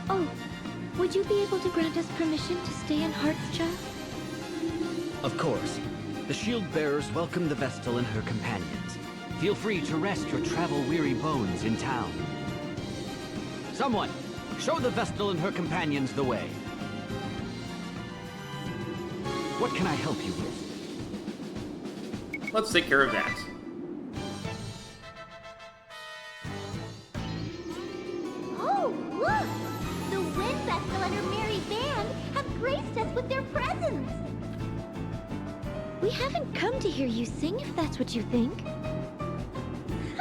Oh, would you be able to grant us permission to stay in Hearthstra? Of course. The shield bearers welcome the Vestal and her companions. Feel free to rest your travel-weary bones in town. Someone, show the Vestal and her companions the way. What can I help you with? Let's take care of that. Oh, look! The Wind Vestal and her merry band have graced us with their presence! We haven't come to hear you sing, if that's what you think.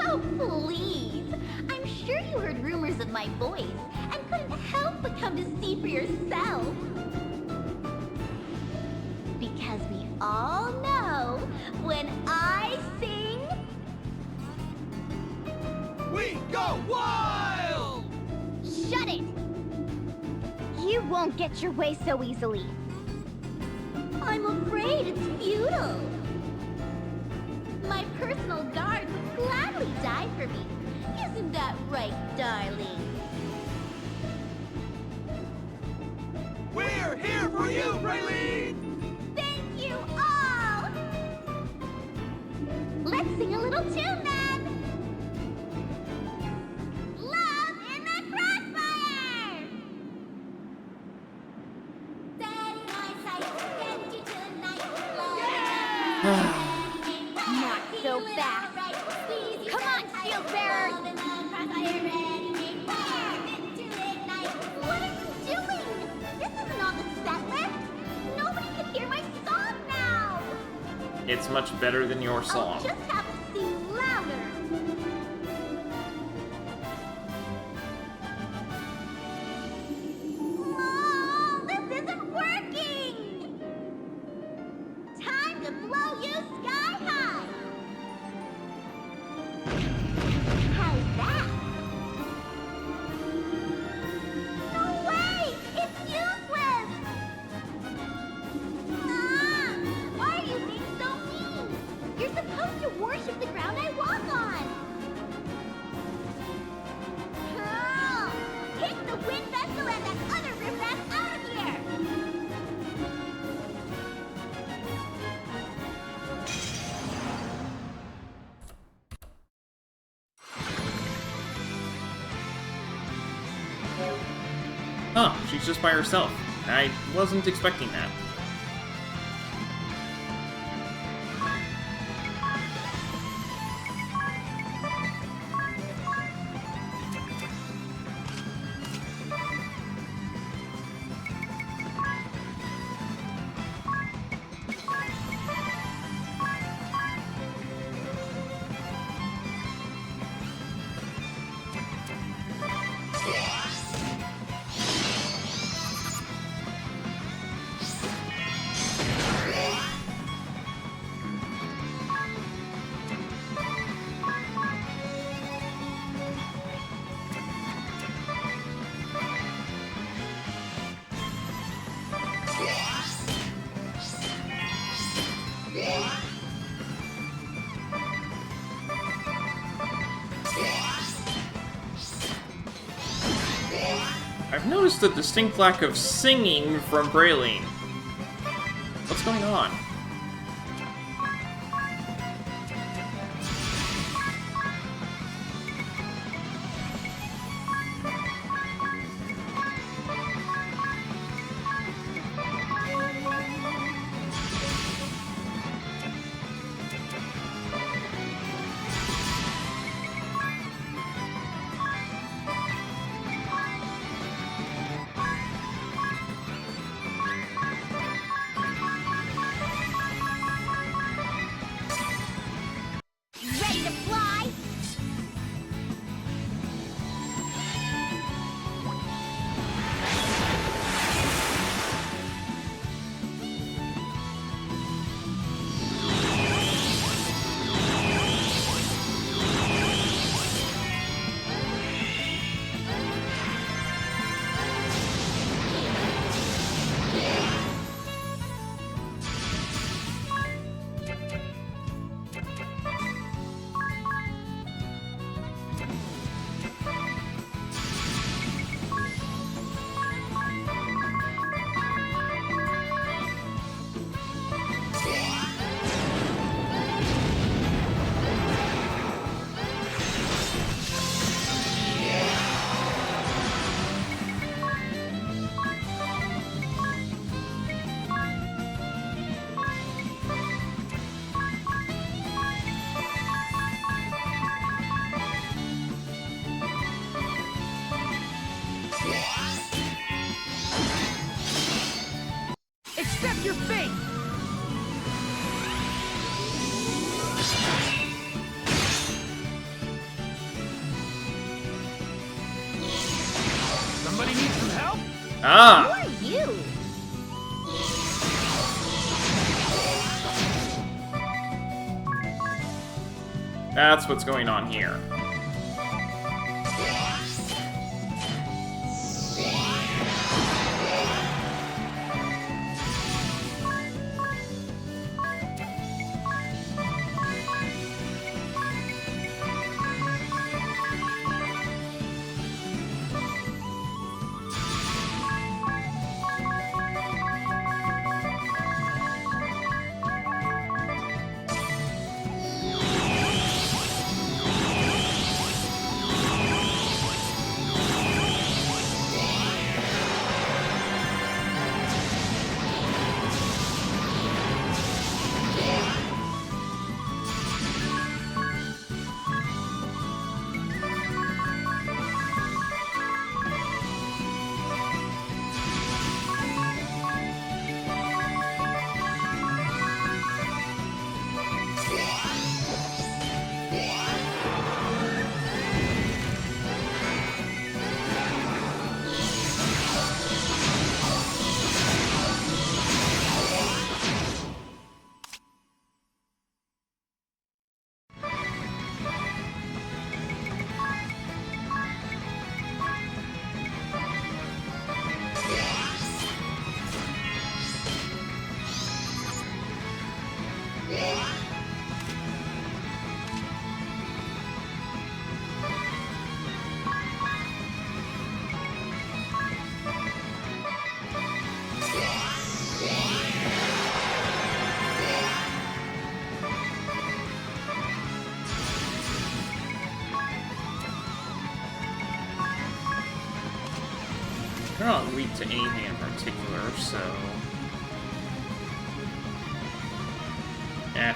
Oh, please! I'm sure you heard rumors of my voice and couldn't help but come to see for yourself. Because we all know when I sing... We go wild! Shut it! You won't get your way so easily. I'm afraid it's futile. My personal guard would gladly die for me. Isn't that right, darling? We're here for you, Praline! Thank you all! Let's sing a little tune then! Love in the crossfire! Steady my sight, get you tonight. Not so fast. Come on, shield bearer! What are you doing? This isn't on the set list. Nobody can hear my song now. It's much better than your I'll song. just have to sing louder. Oh, this isn't working. Time to blow you sky high. How's that? No way! It's useless! Ah, why are you being so mean? You're supposed to worship the ground I walk on! Oh, kick the Wind Vessel and that other riffraff out of here! Huh, she's just by herself. I wasn't expecting that. I've noticed a distinct lack of singing from Praline. What's going on? Ah! Who are you? That's what's going on here. They're not weak to anything in particular, so... Eh.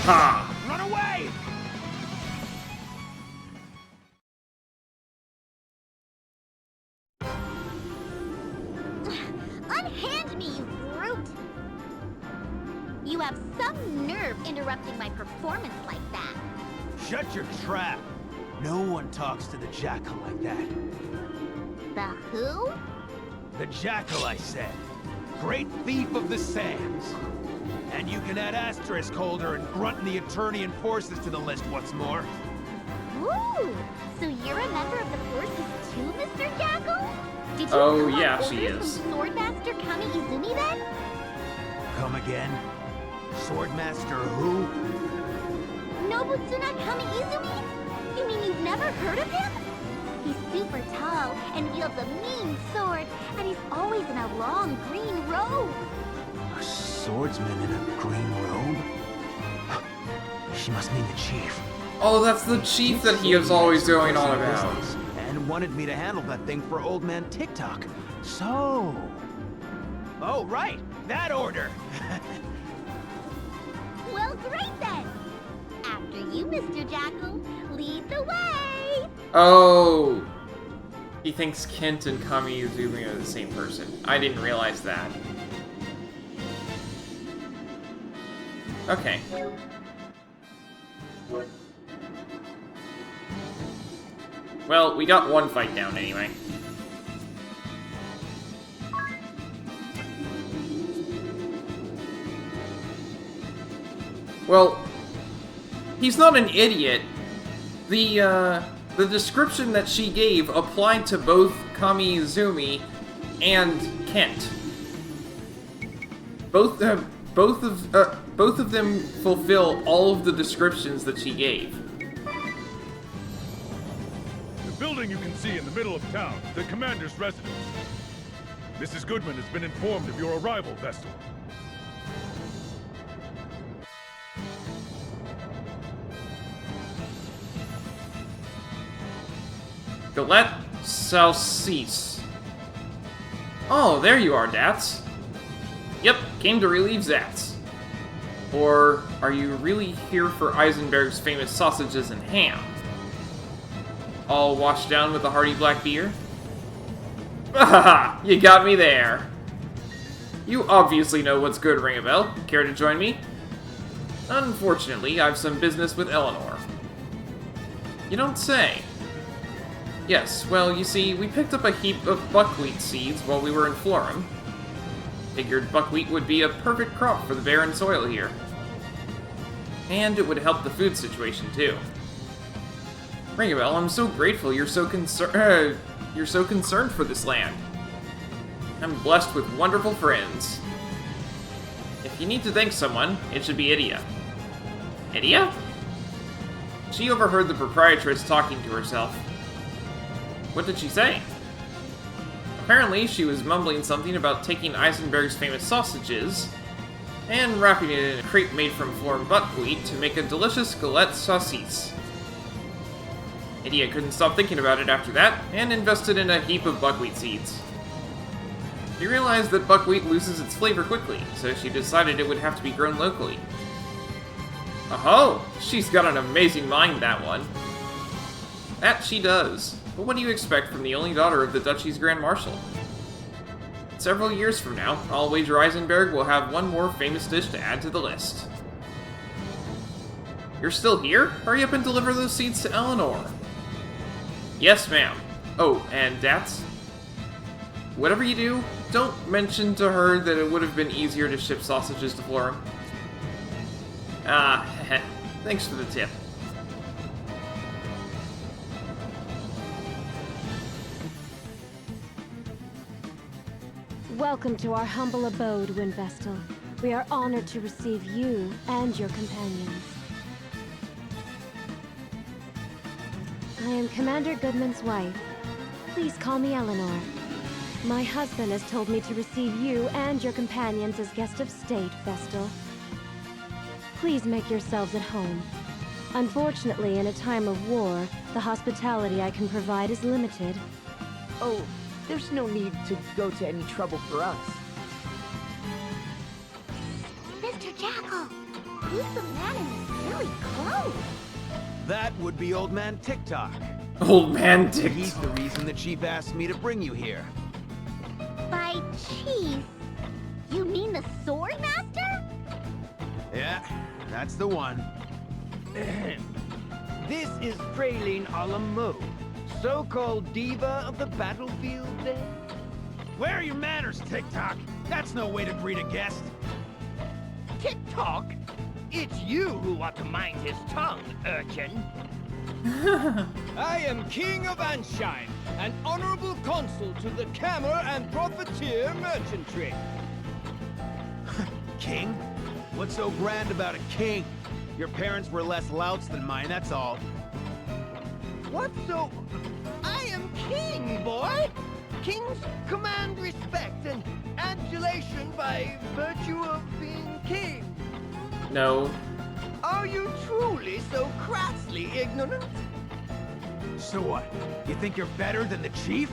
Ha! Run away! Unhand me, you brute! You have some nerve interrupting my performance like that. Shut your trap. No one talks to the jackal like that. The who? The jackal, I said. Great thief of the sands. And you can add asterisk holder and grunt and the attorney and forces to the list once more. Ooh! So you're a member of the forces too, Mr. Jackal? Did you Oh, come on yeah, she orders is. from Swordmaster Kami Izumi then? Come again? Swordmaster who? Nobutsuna Kami Izumi? You mean you've never heard of him? He's super tall and wields a mean sword, and he's always in a long green robe. A swordsman in a green robe? She must mean the chief. Oh, that's the chief that he was always going on about. And wanted me to handle that thing for old man TikTok. So... Oh, right! That order! Well, great then! After you, Mr. Jackal, lead the way! Oh! He thinks Kent and Kami Izumi are the same person. I didn't realize that. Okay. Well, we got one fight down anyway. Well, he's not an idiot. The description that she gave applied to both Kami-Izumi and Kent. Both of them fulfill all of the descriptions that she gave. The building you can see in the middle of town, the commander's residence. Mrs. Goodman has been informed of your arrival, Vestal. Galette Salsis. Oh, there you are, Dats. Yep, came to relieve Zats. Or are you really here for Eisenberg's famous sausages and ham? All washed down with a hearty black beer? Haha, you got me there. You obviously know what's good, Ring a Bell. Care to join me? Unfortunately, I've some business with Eleanor. You don't say. Yes, well, you see, we picked up a heap of buckwheat seeds while we were in Florum. Figured buckwheat would be a perfect crop for the barren soil here. And it would help the food situation, too. Ringabel, I'm so grateful you're so concerned for this land. I'm blessed with wonderful friends. If you need to thank someone, it should be Idia. Idia? She overheard the proprietress talking to herself. What did she say? Apparently, she was mumbling something about taking Eisenberg's famous sausages and wrapping it in a crepe made from flour buckwheat to make a delicious galette saucisse. Idia couldn't stop thinking about it after that, and invested in a heap of buckwheat seeds. She realized that buckwheat loses its flavor quickly, so she decided it would have to be grown locally. Oh, she's got an amazing mind, that one. That she does. But what do you expect from the only daughter of the Duchy's Grand Marshal? Several years from now, I'll wager Eisenberg will have one more famous dish to add to the list. You're still here? Hurry up and deliver those seeds to Eleanor. Yes, ma'am. Oh, and Dats? Whatever you do, don't mention to her that it would have been easier to ship sausages to Florum. Ah, thanks for the tip. Welcome to our humble abode, Windvestal. We are honored to receive you and your companions. I am Commander Goodman's wife. Please call me Eleanor. My husband has told me to receive you and your companions as guests of state, Vestal. Please make yourselves at home. Unfortunately, in a time of war, the hospitality I can provide is limited. Oh, there's no need to go to any trouble for us. Mr. Jackal, who's the man in the silly clothes? That would be Old Man TikTok. Old Man TikTok. He's the reason the Chief asked me to bring you here. By Chief, you mean the Sword Master? Yeah, that's the one. This is Praline a la mode, so-called diva of the battlefield then? Where are your manners, TikTok? That's no way to greet a guest. TikTok? It's you who ought to mind his tongue, urchin. I am King of Anshine, an honorable consul to the Cammer and Profiteer Merchantry. King? What's so grand about a king? Your parents were less louts than mine, that's all. What's so... I am king, boy! Kings command respect and adulation by virtue of being king. No. Are you truly so crassly ignorant? So what? You think you're better than the Chief?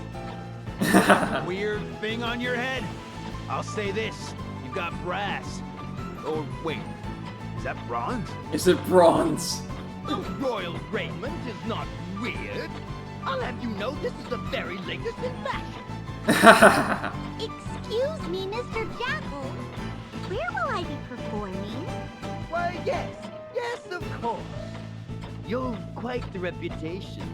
Weird thing on your head? I'll say this, you got brass. Or wait, is that bronze? Is it bronze? The royal raiment is not weird. I'll have you know this is the very latest in fashion. Excuse me, Mr. Jackal. Where will I be performing? Why, yes, of course. You've quite the reputation.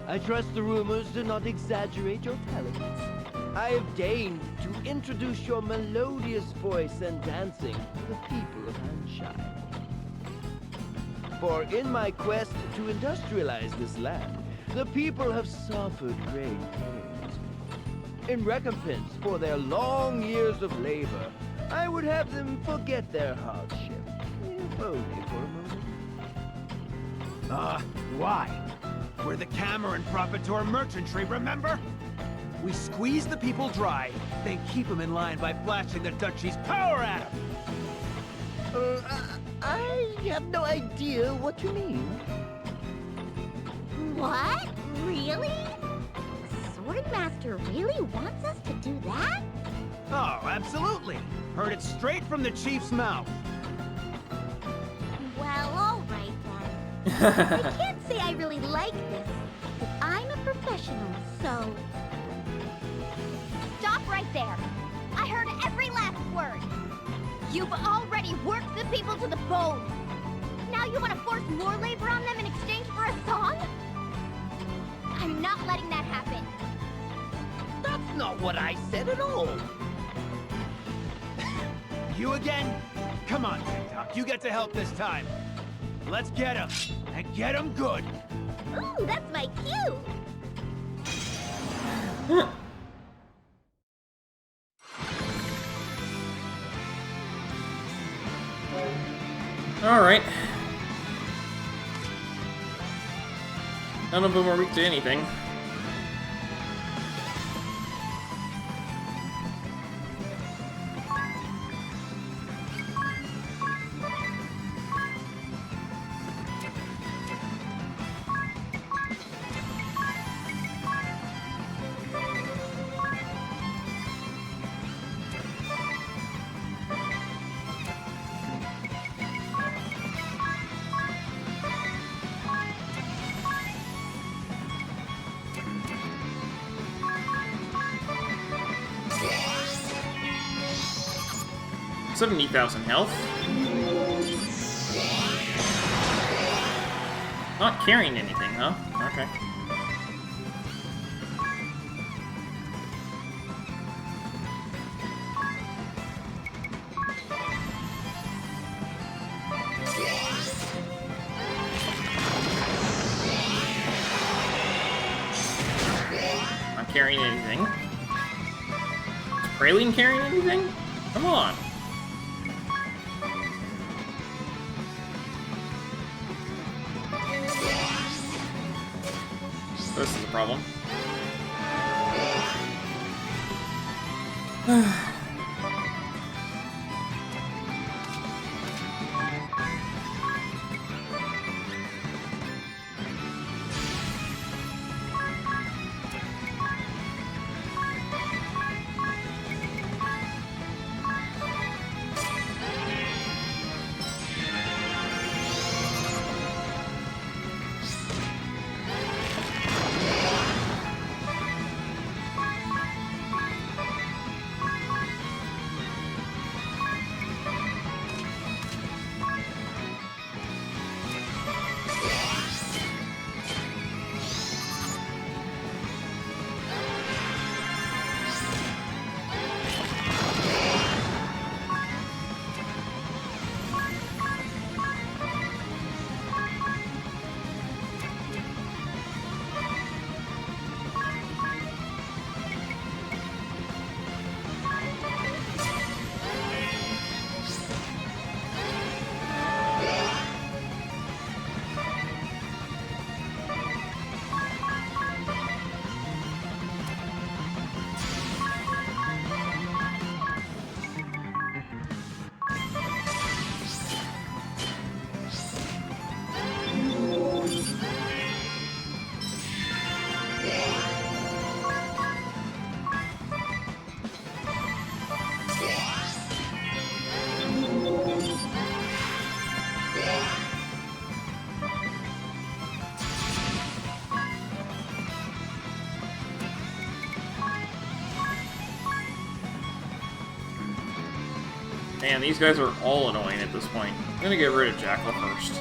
I trust the rumors do not exaggerate your talents. I have deigned to introduce your melodious voice and dancing to the people of Anshine. For in my quest to industrialize this land, the people have suffered great pains. In recompense for their long years of labor, I would have them forget their hardship, if only for a moment. Why? We're the Cameron Propator Merchantry, remember? We squeeze the people dry, then keep them in line by flashing the duchy's power at them! I have no idea what you mean. What? Really? Swordmaster really wants us to do that? Oh, absolutely! Heard it straight from the chief's mouth. Well, alright then. I can't say I really like this, but I'm a professional, so... Stop right there! I heard every last word! You've already worked the people to the bone! Now you want to force more labor on them in exchange for a song? I'm not letting that happen! That's not what I said at all. You again? Come on, TikTok, you get to help this time. Let's get him, and get him good. Ooh, that's my cue! Alright. None of them are weak to anything. $70,000 health. Not carrying anything, huh? Okay. Not carrying anything. Is Praline carrying anything? Come on. This is a problem. Man, these guys are all annoying at this point. I'm gonna get rid of Jackal first.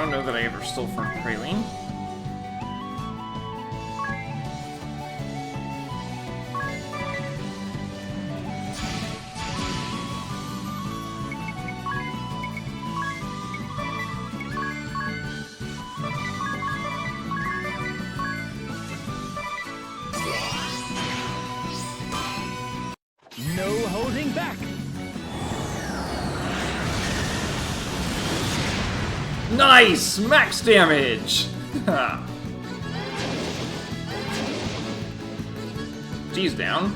don't know that I ever stole from Praline. No holding back! Nice! Max damage! G's down.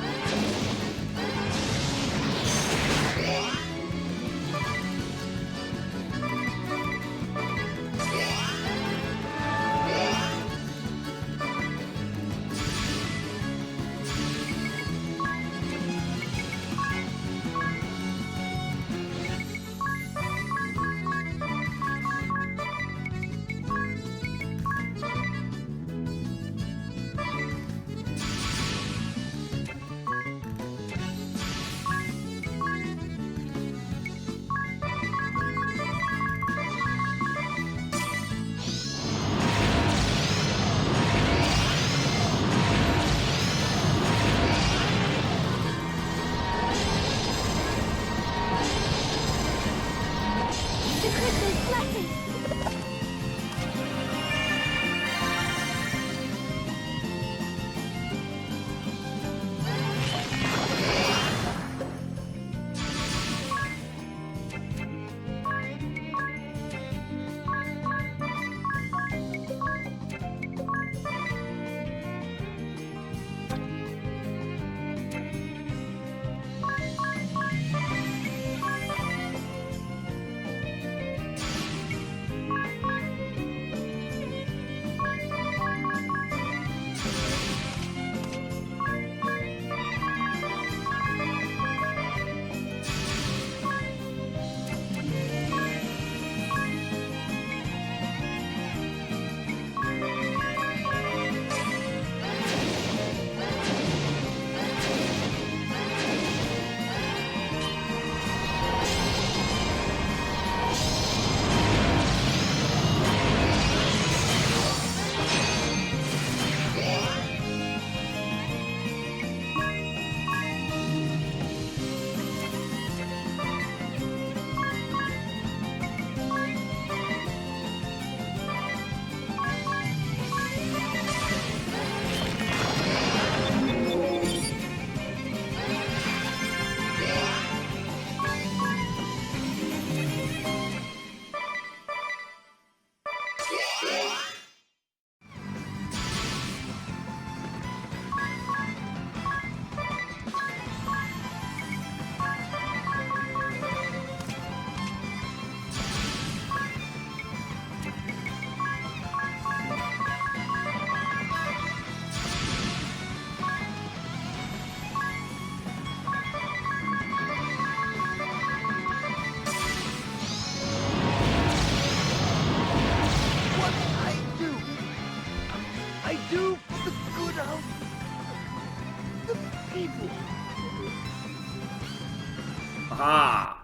Aha!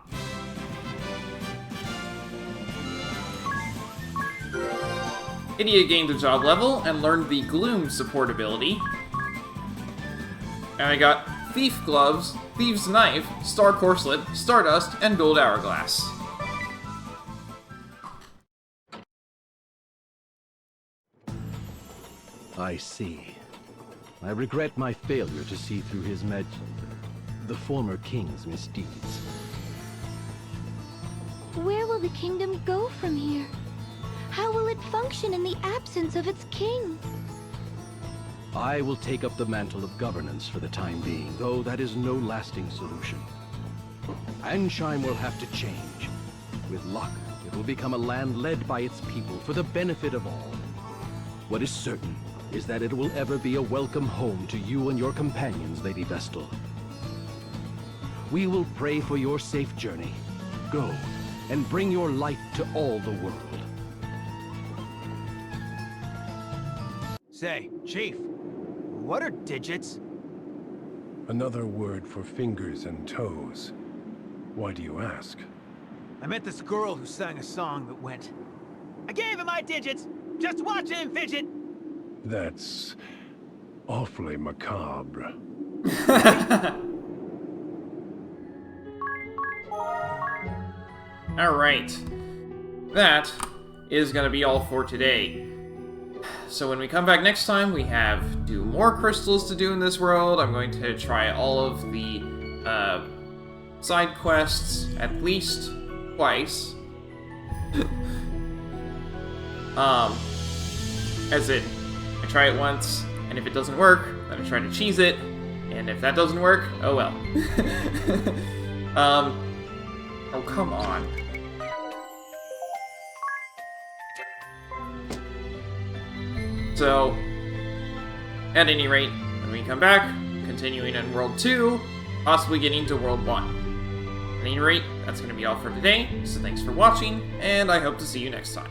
Idiot gained a job level and learned the Gloom support ability. And I got Thief Gloves, Thieves Knife, Star Corselet, Stardust, and Gold Hourglass. I see. I regret my failure to see through his the former king's misdeeds. Where will the kingdom go from here? How will it function in the absence of its king? I will take up the mantle of governance for the time being, though that is no lasting solution. Ansheim will have to change. With luck, it will become a land led by its people for the benefit of all. What is certain is that it will ever be a welcome home to you and your companions, Lady Vestal. We will pray for your safe journey. Go, and bring your light to all the world. Say, Chief, what are digits? Another word for fingers and toes. Why do you ask? I met this girl who sang a song that went, I gave him my digits. Just watch him fidget. That's awfully macabre. Alright. That is going to be all for today. So when we come back next time, we have 2 more crystals to do in this world. I'm going to try all of the side quests at least twice. As in, I try it once, and if it doesn't work, then I try to cheese it, and if that doesn't work, oh well. Oh come on. So, at any rate, when we come back, continuing in World 2, possibly getting to World 1. At any rate, that's going to be all for today, so thanks for watching, and I hope to see you next time.